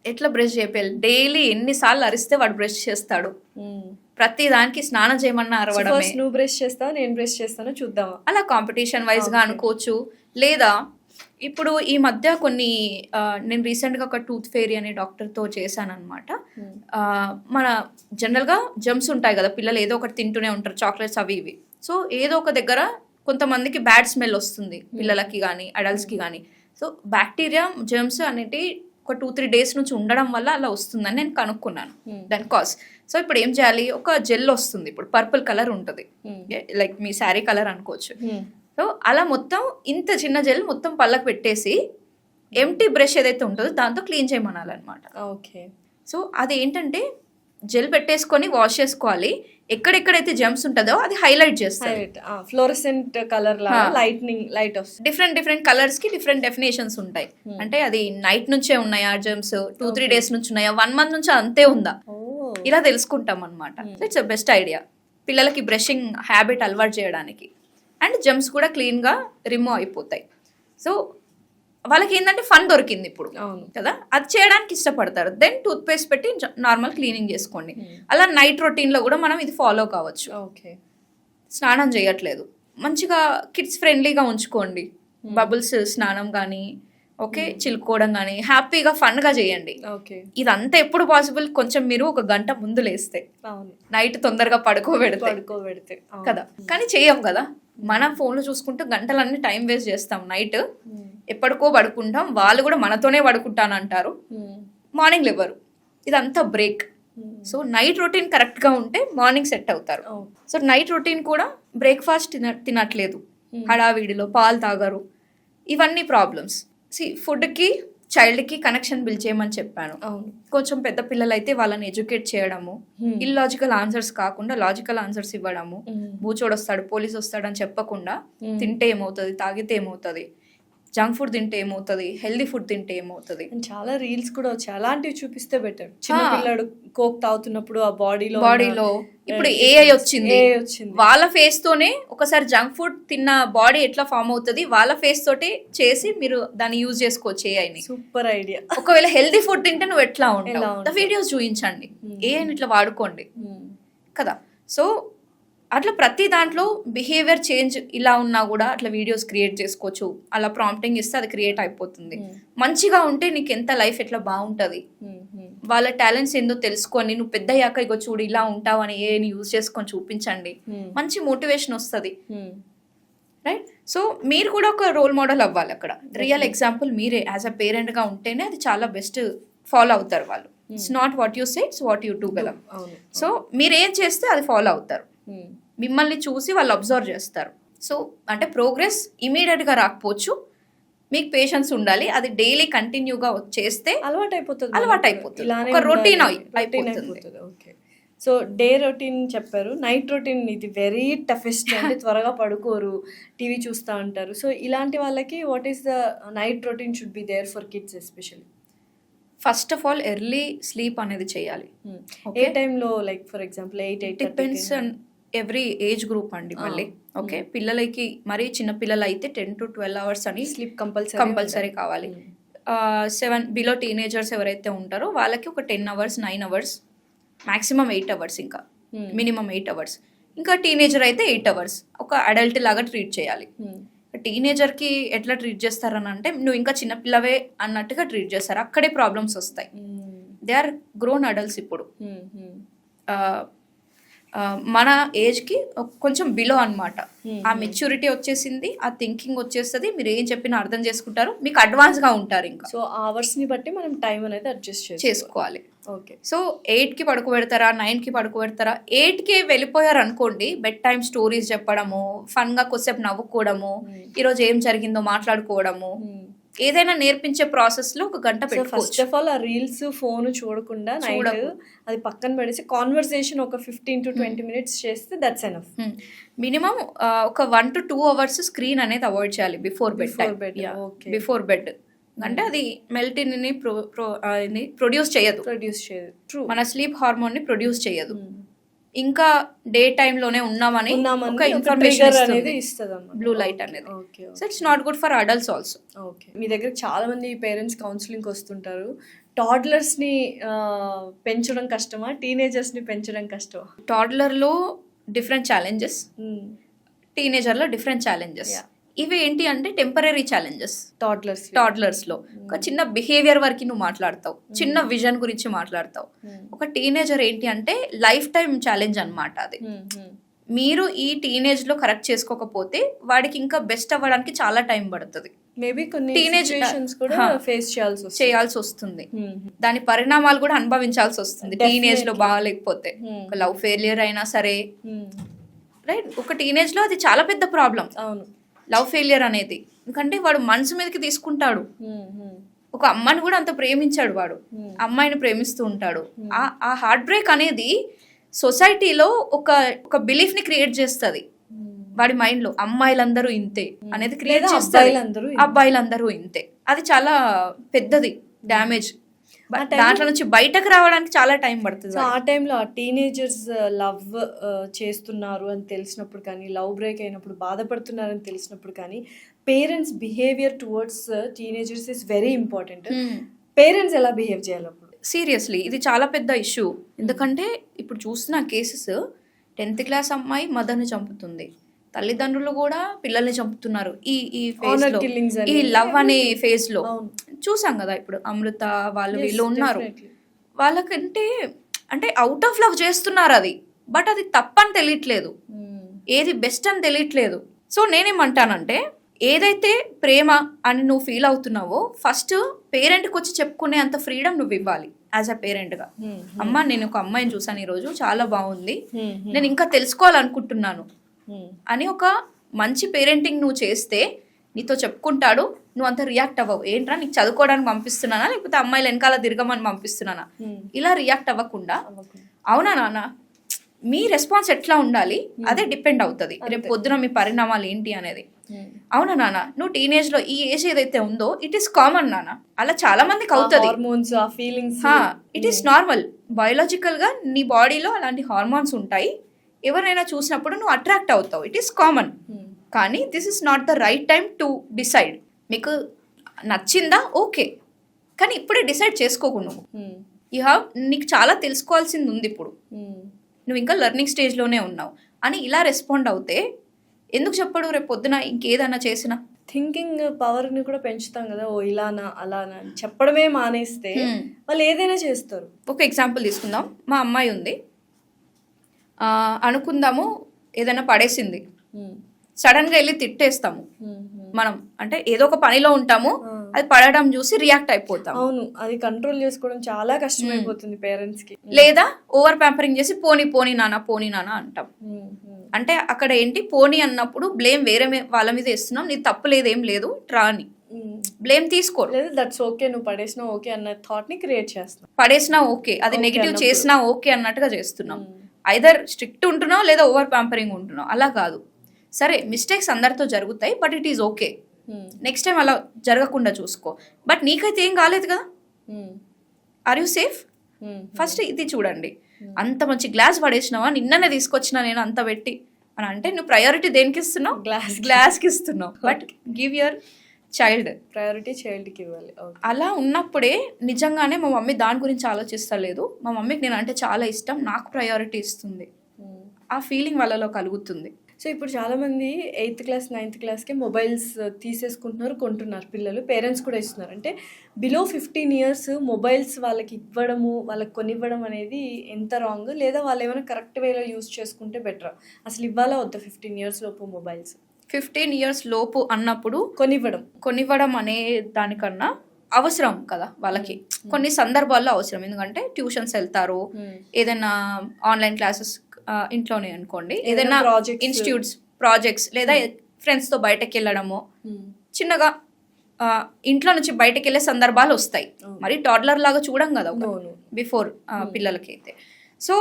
ఎట్లా బ్రష్ చేయాలి, డైలీ ఎన్నిసార్లు అరిస్తే వాడు బ్రష్ చేస్తాడు, ప్రతి దానికి స్నానం చేయమన్నా అరవడమే. నువ్వు బ్రష్ చేస్తావు, నేను బ్రష్ చేస్తాను, చూద్దామా, అలా కాంపిటీషన్ వైజ్ గా అనుకోవచ్చు. లేదా ఇప్పుడు ఈ మధ్య కొన్ని నేను రీసెంట్గా ఒక టూత్ ఫెయిరీ అనే డాక్టర్తో చేశాను అనమాట. మన జనరల్గా జమ్స్ ఉంటాయి కదా, పిల్లలు ఏదో ఒకటి తింటూనే ఉంటారు, చాక్లెట్స్ అవి ఇవి. సో ఏదో ఒక దగ్గర కొంతమందికి బ్యాడ్ స్మెల్ వస్తుంది, పిల్లలకి కానీ అడల్ట్స్కి కానీ. సో బ్యాక్టీరియా జర్మ్స్ అనేటి ఒక 2-3 days నుంచి ఉండడం వల్ల అలా వస్తుందని నేను కనుక్కున్నాను దాని కాజ్. సో ఇప్పుడు ఏం చేయాలి, ఒక జెల్ వస్తుంది, ఇప్పుడు పర్పుల్ కలర్ ఉంటుంది, లైక్ మీ శారీ కలర్ అనుకోవచ్చు. సో అలా మొత్తం ఇంత చిన్న జెల్ మొత్తం పళ్ళకు పెట్టేసి ఎంటీ బ్రష్ ఏదైతే ఉంటుందో దాంతో క్లీన్ చేయమనాలన్నమాట. ఓకే. సో అది ఏంటంటే జెల్ పెట్టేసుకొని వాష్ చేసుకోవాలి, ఎక్కడెక్కడైతే జెమ్స్ ఉంటుందో అది హైలైట్ చేస్తారు. ఫ్లోరసెంట్ కలర్ లా లైట్నింగ్ లైట్ వస్తుంది. డిఫరెంట్ కలర్స్ కి డిఫరెంట్ డెఫినేషన్స్ ఉంటాయి. అంటే అది నైట్ నుంచే ఉన్నాయా జెమ్స్, 2-3 days నుంచి ఉన్నాయా, 1 month నుంచి అంతే ఉందా, ఇలా తెలుసుకుంటాం అనమాట. ఇట్స్ బెస్ట్ ఐడియా పిల్లలకి బ్రషింగ్ హ్యాబిట్ అలవాటు చేయడానికి. అండ్ జెమ్స్ కూడా క్లీన్గా రిమూవ్ అయిపోతాయి. సో వాళ్ళకి ఏంటంటే ఫన్ దొరికింది ఇప్పుడు కదా, అది చేయడానికి ఇష్టపడతారు. దెన్ టూత్ పేస్ట్ పెట్టి నార్మల్ క్లీనింగ్ చేసుకోండి. అలా నైట్ రొటీన్లో కూడా మనం ఇది ఫాలో కావచ్చు. ఓకే. స్నానం చేయట్లేదు, మంచిగా కిడ్స్ ఫ్రెండ్లీగా ఉంచుకోండి. బబుల్స్ స్నానం కానీ ఓకే, చిలుకోవడం కానీ హ్యాపీగా ఫన్గా చేయండి. ఓకే. ఇదంతా ఎప్పుడు పాసిబుల్, కొంచెం మీరు ఒక గంట ముందు లేస్తే, అవును. నైట్ తొందరగా పడుకోబెడితే పడుకోబెడితే కదా. కానీ చెయ్యం కదా, మనం ఫోన్లో చూసుకుంటూ గంటలన్నీ టైం వేస్ట్ చేస్తాం. నైట్ ఎప్పటికో పడుకుంటాం, వాళ్ళు కూడా మనతోనే పడుకుంటానంటారు, మార్నింగ్ లేవరు. ఇదంతా బ్రేక్. సో నైట్ రొటీన్ కరెక్ట్గా ఉంటే మార్నింగ్ సెట్ అవుతారు. సో నైట్ రొటీన్ కూడా బ్రేక్ఫాస్ట్ తినట్లేదు, హడావిడిలో పాలు తాగరు, ఇవన్నీ ప్రాబ్లమ్స్. ఫుడ్కి చైల్డ్కి కనెక్షన్ బిల్డ్ చేయమని చెప్పాను. కొంచెం పెద్ద పిల్లలు అయితే వాళ్ళని ఎడ్యుకేట్ చేయడము, ఇల్లాజికల్ ఆన్సర్స్ కాకుండా లాజికల్ ఆన్సర్స్ ఇవ్వడము. బూచోడు వస్తాడు, పోలీస్ వస్తాడు అని చెప్పకుండా తింటే ఏమవుతుంది, తాగితే ఏమవుతుంది, జంక్ ఫుడ్ తింటే ఏమవుతుంది, హెల్దీ ఫుడ్ తింటే ఏమవుతుంది. చాలా రీల్స్ కూడా వచ్చాయి, అలాంటివి చూపిస్తే బెటర్. చిన్న పిల్లాడు కోక్ తాగుతున్నప్పుడు ఆ బాడీలో ఇప్పుడు ఏఐ వచ్చింది, వాళ్ళ ఫేస్ తోనే ఒకసారి జంక్ ఫుడ్ తిన్న బాడీ ఎట్లా ఫామ్ అవుతుంది వాళ్ళ ఫేస్ తోటే చేసి మీరు దాన్ని యూజ్ చేసుకోవచ్చు ఏఐని. Super idea. ఒకవేళ హెల్దీ ఫుడ్ తింటే నువ్వు ఎట్లా ఉంటావు, వీడియోస్ చూపించండి, ఏఐని ఇట్లా వాడుకోండి కదా. సో అట్లా ప్రతి దాంట్లో బిహేవియర్ చేంజ్ ఇలా ఉన్నా కూడా అట్లా వీడియోస్ క్రియేట్ చేసుకోవచ్చు. అలా ప్రాంప్టింగ్ ఇస్తే అది క్రియేట్ అయిపోతుంది. మంచిగా ఉంటే నీకు ఎంత లైఫ్ ఎట్లా బాగుంటుంది, వాళ్ళ టాలెంట్స్ ఏందో తెలుసుకొని నువ్వు పెద్ద అయ్యాక ఇగో చూడు ఇలా ఉంటావు అని ఏని యూజ్ చేసుకొని చూపించండి, మంచి మోటివేషన్ వస్తుంది, రైట్. సో మీరు కూడా ఒక రోల్ మోడల్ అవ్వాలి అక్కడ. రియల్ ఎగ్జాంపుల్ మీరే యాజ్ అ పేరెంట్గా ఉంటేనే అది చాలా బెస్ట్ ఫాలో అవుతారు వాళ్ళు. It's not what you say, it's what you do కదా. సో మీరు ఏం చేస్తే అది ఫాలో అవుతారు, మిమ్మల్ని చూసి వాళ్ళు అబ్జర్వ్ చేస్తారు. సో అంటే ప్రోగ్రెస్ ఇమీడియట్గా రాకపోవచ్చు, మీకు పేషెన్స్ ఉండాలి, అది డైలీ కంటిన్యూగా చేస్తే అలవాటు అయిపోతుంది, ఒక రొటీన్ అయిపోతుంది. ఓకే. సో డే రొటీన్ చెప్పారు, నైట్ రొటీన్ ఇది వెరీ టఫెస్ట్. అంటే త్వరగా పడుకోరు, టీవీ చూస్తూ ఉంటారు. సో ఇలాంటి వాళ్ళకి what is the night routine should be there for kids especially? First of all early sleep అనేది చేయాలి. ఏ టైంలో? Like for example 8 depends on every age group అండి. మళ్ళీ ఓకే, పిల్లలకి మరీ చిన్న పిల్లలు అయితే 10 to 12 hours అని స్లీప్ కంపల్సరీ కావాలి. 7 బిలో టీనేజర్స్ ఎవరైతే ఉంటారో వాళ్ళకి ఒక 10 hours 9 hours, మాక్సిమం 8 hours, ఇంకా మినిమం 8 hours. ఇంకా టీనేజర్ అయితే 8 hours ఒక అడల్ట్ లాగా ట్రీట్ చేయాలి. టీనేజర్కి ఎట్లా ట్రీట్ చేస్తారని అంటే నువ్వు ఇంకా చిన్నపిల్లవే అన్నట్టుగా ట్రీట్ చేస్తారు, అక్కడే ప్రాబ్లమ్స్ వస్తాయి. దే ఆర్ గ్రోన్ అడల్ట్స్ ఇప్పుడు. మన ఏజ్కి కొంచెం బిలో అనమాట. ఆ మెచ్యూరిటీ వచ్చేసింది, ఆ థింకింగ్ వచ్చేస్తుంది, మీరు ఏం చెప్పినా అర్థం చేసుకుంటారు, మీకు అడ్వాన్స్గా ఉంటారు. ఇంకా సో అవర్స్ని బట్టి మనం టైం అనేది అడ్జస్ట్ చేసుకోవాలి. ఓకే. సో 8కి పడుకోబెడతారా 9కి పడుకోబెడతారా? 8కి వెళ్ళిపోయారు అనుకోండి, బెడ్ టైమ్ స్టోరీస్ చెప్పడము, ఫన్గా కొద్దిసేపు నవ్వుకోవడము, ఈరోజు ఏం జరిగిందో మాట్లాడుకోవడము, ఏదైనా నేర్పించే ప్రాసెస్ లో ఒక గంట పెట్టుకోవచ్చు. ఫస్ట్ ఆఫ్ ఆల్ ఆ రీల్స్ ఫోన్ చూడకుండా నైట్ అది పక్కన పడేసి కాన్వర్సేషన్ ఒక 15 to 20 minutes చేస్తే దట్స్ ఎనఫ్. మినిమం ఒక 1 to 2 hours స్క్రీన్ అనేది అవాయిడ్ చేయాలి బిఫోర్ బిఫోర్ బెడ్. అంటే అది మెల్టిన్ ని ప్రొడ్యూస్ చేయదు, మన స్లీప్ హార్మోన్ ని ప్రొడ్యూస్ చేయదు. ఇంకా డే టైమ్ లోనే ఉన్నామని ఒక ఇన్ఫర్మేషన్ అనేది ఇస్తుంది, బ్లూ లైట్ అనేది. So it's not good for adults also. Okay. మీ దగ్గర చాలా మంది పేరెంట్స్ కౌన్సిలింగ్ వస్తుంటారు. టాడ్లర్స్ ని పెంచడం కష్టమా, టీనేజర్స్ ని పెంచడం కష్టమా? టాడ్లర్ లో డిఫరెంట్ ఛాలెంజెస్, టీనేజర్ లో డిఫరెంట్ ఛాలెంజెస్. ఇవి ఏంటి అంటే టెంపరీ ఛాలెంజెస్. టాడ్లర్స్ లో ఒక చిన్న బిహేవియర్ వరకు నువ్వు మాట్లాడతావు, చిన్న విజన్ గురించి మాట్లాడతావు. ఒక టీనేజర్ ఏంటి అంటే లైఫ్ టైం ఛాలెంజ్ అనమాట అది. మీరు ఈ టీనేజ్ లో కరెక్ట్ చేసుకోకపోతే వాడికి ఇంకా బెస్ట్ అవ్వడానికి చాలా టైం పడుతుంది. మేబీ కొన్ని టీనేజ్ కూడా ఫేస్ చేయాల్సి వస్తుంది, దాని పరిణామాలు కూడా అనుభవించాల్సి వస్తుంది. టీనేజ్ లో బాగాలేకపోతే ఒక లవ్ ఫెయిలియర్ అయినా సరే, రైట్. ఒక టీనేజ్ లో అది చాలా పెద్ద ప్రాబ్లం. అవును, లవ్ ఫెయిలియర్ అనేది. ఎందుకంటే వాడు మనసు మీదకి తీసుకుంటాడు. ఒక అమ్మాయిని కూడా అంత ప్రేమించాడు వాడు, అమ్మాయిని ప్రేమిస్తూ ఉంటాడు. ఆ హార్ట్ బ్రేక్ అనేది సొసైటీలో ఒక బిలీఫ్ ని క్రియేట్ చేస్తుంది వాడి మైండ్ లో. అమ్మాయిలందరూ ఇంతే అనేది క్రియేట్ చేస్తారు, అబ్బాయిలందరూ ఇంతే. అది చాలా పెద్దది డ్యామేజ్. దాంట్లో నుంచి బయటకు రావడానికి చాలా టైం పడుతుంది. సో ఆ టైంలో ఆ టీనేజర్స్ లవ్ చేస్తున్నారు అని తెలిసినప్పుడు కానీ, లవ్ బ్రేక్ అయినప్పుడు బాధపడుతున్నారని తెలిసినప్పుడు కానీ, parents behaviour towards teenagers is very important. Parents ఎలా బిహేవ్ చేయాలి అప్పుడు? సీరియస్లీ ఇది చాలా పెద్ద ఇష్యూ. ఎందుకంటే ఇప్పుడు చూస్తున్న కేసెస్ 10th class అమ్మాయి మదర్ని చంపుతుంది, తల్లిదండ్రులు కూడా పిల్లల్ని చంపుతున్నారు ఈ ఫేజ్ Honor లో, killings ఈ అని, లవ్ అనే ఫేజ్ లో అవును. చూసాం కదా ఇప్పుడు అమృత వాళ్ళు Yes, వీళ్ళు ఉన్నారు. definitely. వాళ్ళకంటే అంటే అవుట్ ఆఫ్ లవ్ చేస్తున్నారు అది, బట్ అది తప్పని తెలియట్లేదు, ఏది బెస్ట్ అని తెలియట్లేదు. సో నేనేమంటానంటే ఏదైతే ప్రేమ అని నువ్వు ఫీల్ అవుతున్నావో ఫస్ట్ పేరెంట్కి వచ్చి చెప్పుకునే అంత ఫ్రీడమ్ నువ్వు ఇవ్వాలి యాజ్ అ పేరెంట్గా. అమ్మ నేను ఒక అమ్మాయిని చూసాను ఈరోజు, చాలా బాగుంది, నేను ఇంకా తెలుసుకోవాలనుకుంటున్నాను అని ఒక మంచి పేరెంటింగ్ నువ్వు చేస్తే నీతో చెప్పుకుంటాడు. నువ్వు అంత రియాక్ట్ అవ్వవు, ఏంట్రా నీకు చదువుకోవడానికి పంపిస్తున్నానా లేకపోతే అమ్మాయిలు వెనకాల తిరగమని పంపిస్తున్నానా, ఇలా రియాక్ట్ అవ్వకుండా అవునా నాన్న మీ రెస్పాన్స్ ఎట్లా ఉండాలి అదే డిపెండ్ అవుతుంది రేపు పొద్దున మీ పరిణామాలు ఏంటి అనేది. అవునా నాన్న నువ్వు టీనేజ్ లో ఈ ఏజ్ ఏదైతే ఉందో ఇట్ ఈస్ కామన్ నాన్న, అలా చాలా మందికి అవుతుంది. హార్మోన్స్, ఆ feelings, it is normal, biological గా నీ బాడీలో అలాంటి హార్మోన్స్ ఉంటాయి, ఎవరైనా చూసినప్పుడు నువ్వు అట్రాక్ట్ అవుతావు, ఇట్ ఈస్ కామన్. కానీ this is not the right time to decide. మీకు నచ్చిందా ఓకే, కానీ ఇప్పుడే డిసైడ్ చేసుకోకు నువ్వు. యూ హ్యావ్, నీకు చాలా తెలుసుకోవాల్సింది ఉంది ఇప్పుడు, నువ్వు ఇంకా లెర్నింగ్ స్టేజ్లోనే ఉన్నావు అని ఇలా రెస్పాండ్ అవుతే ఎందుకు చెప్పడు రేపు పొద్దున ఇంకేదన్నా చేసినా. థింకింగ్ పవర్ ని కూడా పెంచుతాం కదా, ఓ ఇలానా అలానా అని చెప్పడమే మానేస్తే వాళ్ళు ఏదైనా చేస్తారు. ఒక ఎగ్జాంపుల్ తీసుకుందాం, మా అమ్మాయి ఉంది అనుకుందాము, ఏదైనా పడేసింది, సడన్ గా వెళ్ళి తిట్టేస్తాము మనం, అంటే ఏదో ఒక పనిలో ఉంటాము, అది పడడం చూసి రియాక్ట్ అయిపోతాం. అవును, అది కంట్రోల్ చేసుకోవడం చాలా కష్టమైపోతుంది పేరెంట్స్ కి. లేదా ఓవర్ ప్యాంపరింగ్ చేసి పోనీ పోనీ నాన్న అంటాం. అంటే అక్కడ ఏంటి, పోనీ అన్నప్పుడు బ్లేమ్ వేరే వాళ్ళ మీద ఇస్తున్నాం, నీ తప్పు లేదు ఏం లేదు రాని బ్లేమ్ తీసుకో, లేదు దట్స్ ఓకే నువ్వు పడేసినా ఓకే అన్న థాట్ ని క్రియేట్ చేస్తాం. పడేసినా ఓకే, అది నెగిటివ్ చేసినా ఓకే అన్నట్టుగా చేస్తున్నాం. ఐదర్ స్ట్రిక్ట్ ఉంటున్నావు లేదా ఓవర్ ప్యాంపరింగ్ ఉంటున్నావు, అలా కాదు. సరే మిస్టేక్స్ అందరితో జరుగుతాయి, but it is okay, next time అలా జరగకుండా చూసుకో. బట్ నీకైతే ఏం కాలేదు కదా, ఆర్ యూ సేఫ్? ఫస్ట్ ఇది చూడండి. అంత మంచి గ్లాస్ పడేసినావా, నిన్ననే తీసుకొచ్చినా నేను అంత పెట్టి అని అంటే నువ్వు ప్రయారిటీ దేనికి ఇస్తున్నావు? గ్లాస్కి ఇస్తున్నావు. But give your child priority, child కి ఇవ్వాలి. అలా ఉన్నప్పుడే నిజంగానే మా మమ్మీ దాని గురించి ఆలోచిస్తలేదు, మా మమ్మీకి నేను అంటే చాలా ఇష్టం, నాకు ప్రయారిటీ ఇస్తుంది, ఆ ఫీలింగ్ వాళ్ళలో కలుగుతుంది. సో ఇప్పుడు చాలా మంది 8th క్లాస్ 9th క్లాస్కి మొబైల్స్ తీసేసుకుంటున్నారు, కొంటున్నారు పిల్లలు, పేరెంట్స్ కూడా ఇస్తున్నారు. అంటే బిలో 15 years మొబైల్స్ వాళ్ళకి ఇవ్వడము, వాళ్ళకి కొనివ్వడం అనేది ఎంత రాంగ్, లేదా వాళ్ళు ఏమైనా కరెక్ట్ వేలో యూజ్ చేసుకుంటే బెటర్? అసలు ఇవ్వాలా వద్దా 15 years లోపు మొబైల్స్? 15 years లోపు అన్నప్పుడు కొనివ్వడం అనే దానికన్నా అవసరం కదా వాళ్ళకి, కొన్ని సందర్భాల్లో అవసరం. ఎందుకంటే ట్యూషన్స్ వెళ్తారు, ఏదైనా ఆన్లైన్ క్లాసెస్ ఇంట్లోనే అనుకోండి, ఏదైనా ఇన్స్టిట్యూట్స్ ప్రాజెక్ట్స్, లేదా ఫ్రెండ్స్ తో బయటకు వెళ్ళడము, చిన్నగా ఇంట్లో నుంచి బయటకు వెళ్ళే సందర్భాలు వస్తాయి. మరి టాడ్లర్ లాగా చూడం కదా బిఫోర్ పిల్లలకి అయితే. సో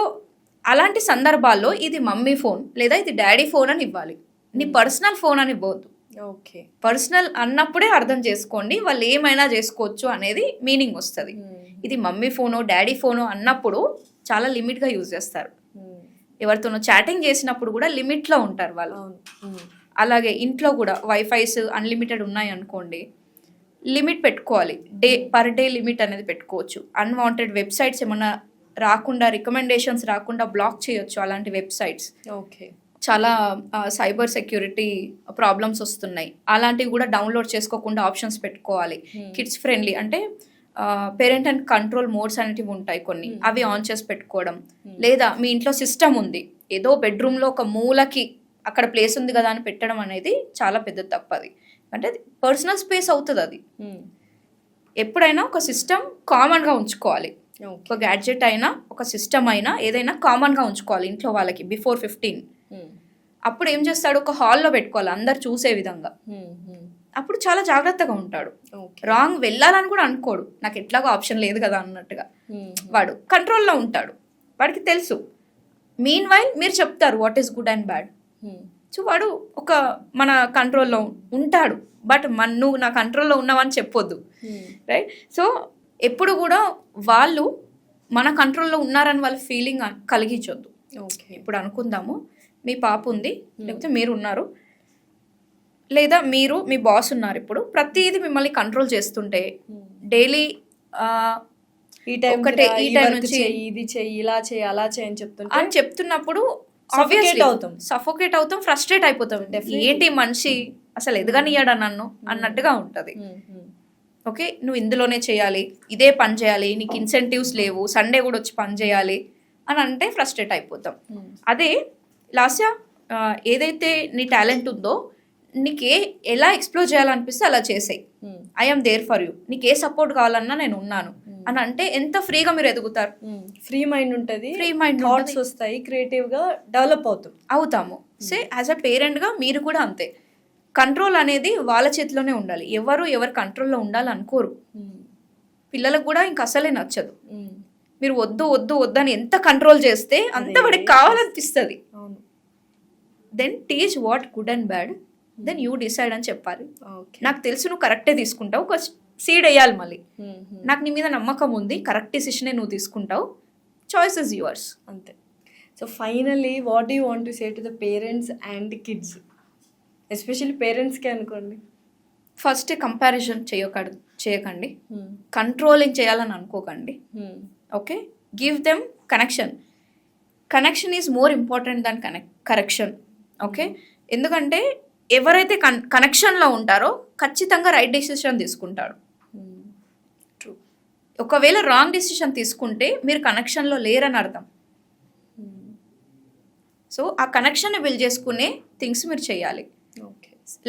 అలాంటి సందర్భాల్లో ఇది మమ్మీ ఫోన్ లేదా ఇది డాడీ ఫోన్ అని ఇవ్వాలి, నీ పర్సనల్ ఫోన్ అని ఇవ్వద్దు. ఓకే, పర్సనల్ అన్నప్పుడే అర్థం చేసుకోండి, వాళ్ళు ఏమైనా చేసుకోవచ్చు అనేది మీనింగ్ వస్తుంది. ఇది మమ్మీ ఫోను డాడీ ఫోను అన్నప్పుడు చాలా లిమిట్గా యూజ్ చేస్తారు. ఎవరితోనో చాటింగ్ చేసినప్పుడు కూడా లిమిట్లో ఉంటారు వాళ్ళు. అలాగే ఇంట్లో కూడా వైఫైస్ అన్లిమిటెడ్ ఉన్నాయి అనుకోండి, లిమిట్ పెట్టుకోవాలి, పర్ డే లిమిట్ అనేది పెట్టుకోవచ్చు. అన్వాంటెడ్ వెబ్సైట్స్ ఏమన్నా రాకుండా, రికమెండేషన్స్ రాకుండా బ్లాక్ చేయొచ్చు అలాంటి వెబ్సైట్స్. ఓకే, చాలా సైబర్ సెక్యూరిటీ ప్రాబ్లమ్స్ వస్తున్నాయి, అలాంటివి కూడా డౌన్లోడ్ చేసుకోకుండా ఆప్షన్స్ పెట్టుకోవాలి. కిడ్స్ ఫ్రెండ్లీ అంటే పేరెంట్ అండ్ కంట్రోల్ మోడ్స్ అనేటివి ఉంటాయి కొన్ని, అవి ఆన్ చేసి పెట్టుకోవడం. లేదా మీ ఇంట్లో సిస్టమ్ ఉంది, ఏదో బెడ్రూమ్లో ఒక మూలకి అక్కడ ప్లేస్ ఉంది కదా అని పెట్టడం అనేది చాలా పెద్ద తప్పది. అంటే పర్సనల్ స్పేస్ అవుతుంది అది. ఎప్పుడైనా ఒక సిస్టమ్ కామన్గా ఉంచుకోవాలి, ఒక గ్యాడ్జెట్ అయినా ఒక సిస్టమ్ అయినా ఏదైనా కామన్గా ఉంచుకోవాలి ఇంట్లో వాళ్ళకి బిఫోర్ 15. అప్పుడు ఏం చేస్తాడు, ఒక హాల్లో పెట్టుకోవాలి అందరు చూసే విధంగా, అప్పుడు చాలా జాగ్రత్తగా ఉంటాడు. రాంగ్ వెళ్ళాలని కూడా అనుకోడు, నాకు ఎట్లాగో ఆప్షన్ లేదు కదా అన్నట్టుగా వాడు కంట్రోల్లో ఉంటాడు, వాడికి తెలుసు. మీన్ వైల్ మీరు చెప్తారు what is good and bad, so వాడు ఒక మన కంట్రోల్లో ఉంటాడు, బట్ నువ్వు నా కంట్రోల్లో ఉన్నావని చెప్పొద్దు, రైట్? సో ఎప్పుడు కూడా వాళ్ళు మన కంట్రోల్లో ఉన్నారని వాళ్ళ ఫీలింగ్ కలిగించొద్దు. ఇప్పుడు అనుకుందాము, మీ పాప ఉంది, లేకపోతే మీరు ఉన్నారు, లేదా మీరు మీ బాస్ ఉన్నారు, ఇప్పుడు ప్రతిదీ మిమ్మల్ని కంట్రోల్ చేస్తుంటే డైలీ ఈ టైం నుంచి ఇది చెయ్యి ఇలా చెయ్యి అలా చెయ్యి అని చెప్తున్నప్పుడు సఫోకేట్ అవుతాం, ఫ్రస్ట్రేట్ అయిపోతాం. ఏంటి మనిషి అసలు ఎదగనియాడా నన్ను అన్నట్టుగా ఉంటుంది. ఓకే, నువ్వు ఇందులోనే చేయాలి, ఇదే పని చేయాలి, నీకు ఇన్సెంటివ్స్ లేవు, సండే కూడా వచ్చి పని చేయాలి అని అంటే ఫ్రస్ట్రేట్ అయిపోతాం. అదే లాస్యా ఏదైతే నీ టాలెంట్ ఉందో నీకు ఎలా ఎక్స్ప్లోర్ చేయాలనిపిస్తే అలా చేసేయి. ఐఎమ్ దేర్ ఫర్ యూ, నీకు ఏ సపోర్ట్ కావాలన్నా నేను ఉన్నాను అని అంటే ఎంత ఫ్రీగా మీరు ఎదుగుతారు. ఫ్రీ మైండ్ ఉంటుంది, ఫ్రీ మైండ్ థాట్స్ వస్తాయి, క్రియేటివ్గా డెవలప్ అవుతాము. సే యాజ్ అ పేరెంట్గా మీరు కూడా అంతే. కంట్రోల్ అనేది వాళ్ళ చేతిలోనే ఉండాలి. ఎవరు కంట్రోల్లో ఉండాలనుకోరు. పిల్లలకు కూడా ఇంక అసలే నచ్చదు. మీరు వద్దు అని ఎంత కంట్రోల్ చేస్తే అంత వాడికి కావాలనిపిస్తుంది. Then teach what good and bad, then you decide అని చెప్పాలి. నాకు తెలుసు నువ్వు కరెక్టే తీసుకుంటావు, ఒక సీడ్ వేయాలి మళ్ళీ. నాకు నీ మీద నమ్మకం ఉంది, కరెక్ట్ డిసిషనే నువ్వు తీసుకుంటావు, చాయిస్ ఇస్ యువర్స్, అంతే. So finally what you want to say to the parents and kids, especially పేరెంట్స్కే అనుకోండి. ఫస్ట్ కంపారిజన్ చేయకండి, కంట్రోలింగ్ చేయాలని అనుకోకండి. Okay, give them connection is more important than correction. Okay, ఎందుకంటే ఎవరైతే కనెక్షన్లో ఉంటారో ఖచ్చితంగా రైట్ డెసిషన్ తీసుకుంటాడు. ఒకవేళ రాంగ్ డెసిషన్ తీసుకుంటే మీరు కనెక్షన్లో లేరని అర్థం. సో ఆ కనెక్షన్ని బిల్డ్ చేసుకునే థింగ్స్ మీరు చేయాలి.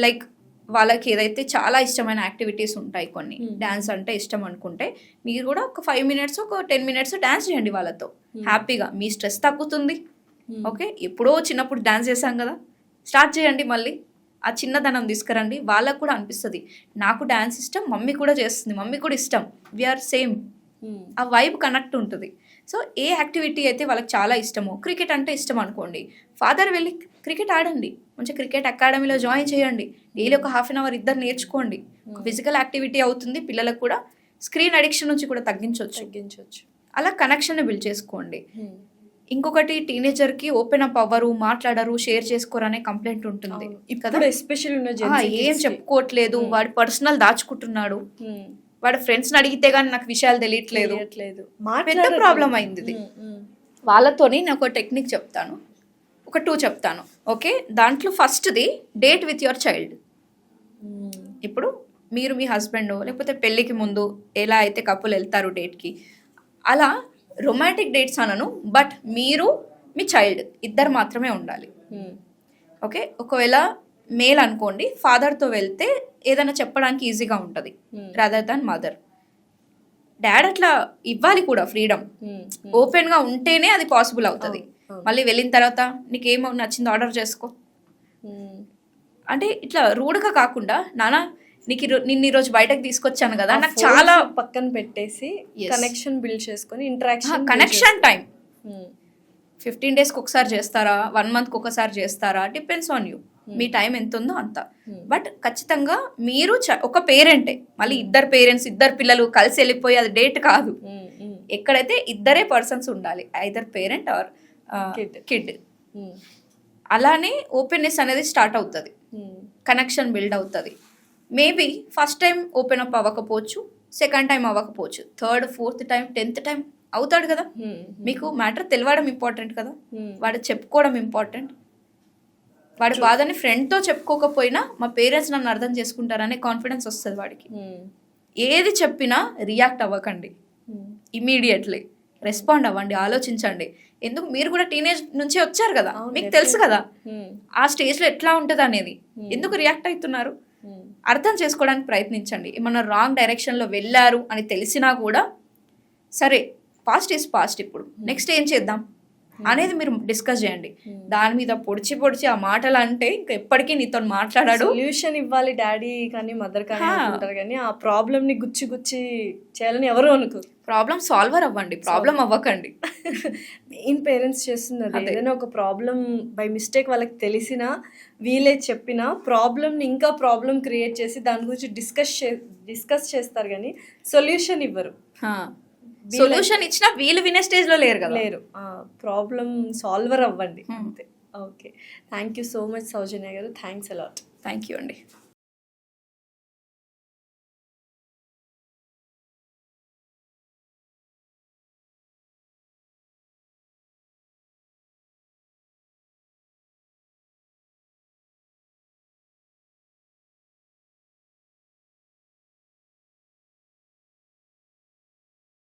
లైక్ వాళ్ళకి ఏదైతే చాలా ఇష్టమైన యాక్టివిటీస్ ఉంటాయి, కొన్ని డ్యాన్స్ అంటే ఇష్టం అనుకుంటే మీరు కూడా ఒక 5 minutes ఒక 10 minutes డ్యాన్స్ చేయండి వాళ్ళతో హ్యాపీగా. మీ స్ట్రెస్ తగ్గుతుంది. ఓకే, ఎప్పుడో చిన్నప్పుడు డ్యాన్స్ చేశాం కదా, స్టార్ట్ చేయండి మళ్ళీ. ఆ చిన్నదనం తీసుకురండి, వాళ్ళకు కూడా అనిపిస్తుంది నాకు డ్యాన్స్ ఇష్టం, మమ్మీ కూడా చేస్తుంది, మమ్మీ కూడా ఇష్టం, వీఆర్ సేమ్. ఆ వైబ్ కనెక్ట్ ఉంటుంది. సో ఏ యాక్టివిటీ అయితే వాళ్ళకి చాలా ఇష్టమో, క్రికెట్ అంటే ఇష్టం అనుకోండి, ఫాదర్ వెళ్ళి క్రికెట్ ఆడండి, మంచిగా క్రికెట్ అకాడమీలో జాయిన్ చేయండి, డైలీ ఒక 1/2 hour ఇద్దరు నేర్చుకోండి. ఫిజికల్ యాక్టివిటీ అవుతుంది, పిల్లలకు కూడా స్క్రీన్ అడిక్షన్ నుంచి కూడా తగ్గించవచ్చు. అలా కనెక్షన్ బిల్డ్ చేసుకోండి. ఇంకొకటి, టీనేజర్కి ఓపెన్ అప్ అవ్వరు, మాట్లాడరు, షేర్ చేసుకోరు అనే కంప్లైంట్ ఉంటుంది కదా. ఏం చెప్పుకోవట్లేదు, వాడి పర్సనల్ దాచుకుంటున్నాడు, వాడి ఫ్రెండ్స్ని అడిగితే కానీ నాకు విషయాలు తెలియట్లేదు, పెద్ద ప్రాబ్లం అయింది ఇది. వాళ్ళతోని నేను ఒక టెక్నిక్ చెప్తాను, ఒక 2 చెప్తాను. ఓకే, దాంట్లో ఫస్ట్ది డేట్ విత్ యువర్ చైల్డ్. ఇప్పుడు మీరు మీ హస్బెండ్ లేకపోతే పెళ్ళికి ముందు ఎలా అయితే కపుల్ వెళ్తారు డేట్కి, అలా రొమాంటిక్ డేట్స్ అనను, బట్ మీరు మీ చైల్డ్ ఇద్దరు మాత్రమే ఉండాలి. ఓకే, ఒకవేళ మేల్ అనుకోండి, ఫాదర్తో వెళ్తే ఏదైనా చెప్పడానికి ఈజీగా ఉంటుంది రాదర్ దాన్ మదర్. డాడ్ అట్లా ఇవ్వాలి కూడా ఫ్రీడమ్, ఓపెన్గా ఉంటేనే అది పాసిబుల్ అవుతుంది. మళ్ళీ వెళ్ళిన తర్వాత నీకేమో నచ్చింది ఆర్డర్ చేసుకో అంటే ఇట్లా రూడ్గా కాకుండా, నాన్న నిన్న ఈరోజు బయటకు తీసుకొచ్చాను కదా, నాకు చాలా పక్కన పెట్టేసి కనెక్షన్ బిల్డ్ చేసుకొని ఇంటరాక్షన్, కనెక్షన్ టైం 15 daysకి ఒకసారి చేస్తారా, 1 monthకి ఒకసారి చేస్తారా, depends on you. Me time ఎంత ఉందో అంత. బట్ ఖచ్చితంగా మీరు ఒక పేరెంటే, మళ్ళీ ఇద్దరు పేరెంట్స్, ఇద్దరు పిల్లలు కలిసి వెళ్ళిపోయి అది డేట్ కాదు. ఎక్కడైతే ఇద్దరే పర్సన్స్ ఉండాలి, ఐదర్ పేరెంట్ ఆర్ కిడ్. అలానే ఓపెన్నెస్ అనేది స్టార్ట్ అవుతుంది, కనెక్షన్ బిల్డ్ అవుతుంది. Maybe first time open up అవ్వకపోవచ్చు, సెకండ్ టైం అవ్వకపోవచ్చు, 3rd, 4th time, 10th time అవుతాడు కదా. మీకు మ్యాటర్ తెలియడం ఇంపార్టెంట్ కదా, వాడు చెప్పుకోవడం ఇంపార్టెంట్. వాడి బాధని ఫ్రెండ్తో చెప్పుకోకపోయినా మా పేరెంట్స్ నన్ను అర్థం చేసుకుంటారనే కాన్ఫిడెన్స్ వస్తుంది వాడికి. ఏది చెప్పినా రియాక్ట్ అవ్వకండి, ఇమీడియట్లీ రెస్పాండ్ అవ్వండి, ఆలోచించండి. ఎందుకు, మీరు కూడా టీనేజ్ నుంచి వచ్చారు కదా, మీకు తెలుసు కదా ఆ స్టేజ్లో ఎట్లా ఉంటుంది అనేది. ఎందుకు రియాక్ట్ అవుతున్నారు అర్థం చేసుకోవడానికి ప్రయత్నించండి. ఏమన్నా రాంగ్ డైరెక్షన్లో వెళ్ళారు అని తెలిసినా కూడా సరే, పాస్ట్ ఈజ్ పాస్ట్, ఇప్పుడు నెక్స్ట్ ఏం చేద్దాం అనేది మీరు డిస్కస్ చేయండి. దాని మీద పొడిచి ఆ మాటలు అంటే ఇంకా ఎప్పటికీ నీతో మాట్లాడాడు. సొల్యూషన్ ఇవ్వాలి డాడీ కానీ మదర్ కానీ అనుకుంటారు, కానీ ఆ ప్రాబ్లమ్ని గుచ్చి చేయాలని ఎవరు అనుకోరు. ప్రాబ్లం సాల్వర్ అవ్వండి, ప్రాబ్లం అవ్వకండి. మెయిన్ పేరెంట్స్ చేస్తున్నారు, ఏదైనా ఒక ప్రాబ్లం బై మిస్టేక్ వాళ్ళకి తెలిసినా వీలే చెప్పినా ప్రాబ్లమ్ని ఇంకా ప్రాబ్లం క్రియేట్ చేసి దాని గురించి డిస్కస్ చేస్తారు, కానీ సొల్యూషన్ ఇవ్వరు. సొల్యూషన్ ఇచ్చినా వీళ్ళు వినే స్టేజ్లో లేరు. ప్రాబ్లం సాల్వర్ అవ్వండి అంతే. Okay, thank you so much Saujanya garu, thanks allot. Thank you అండి.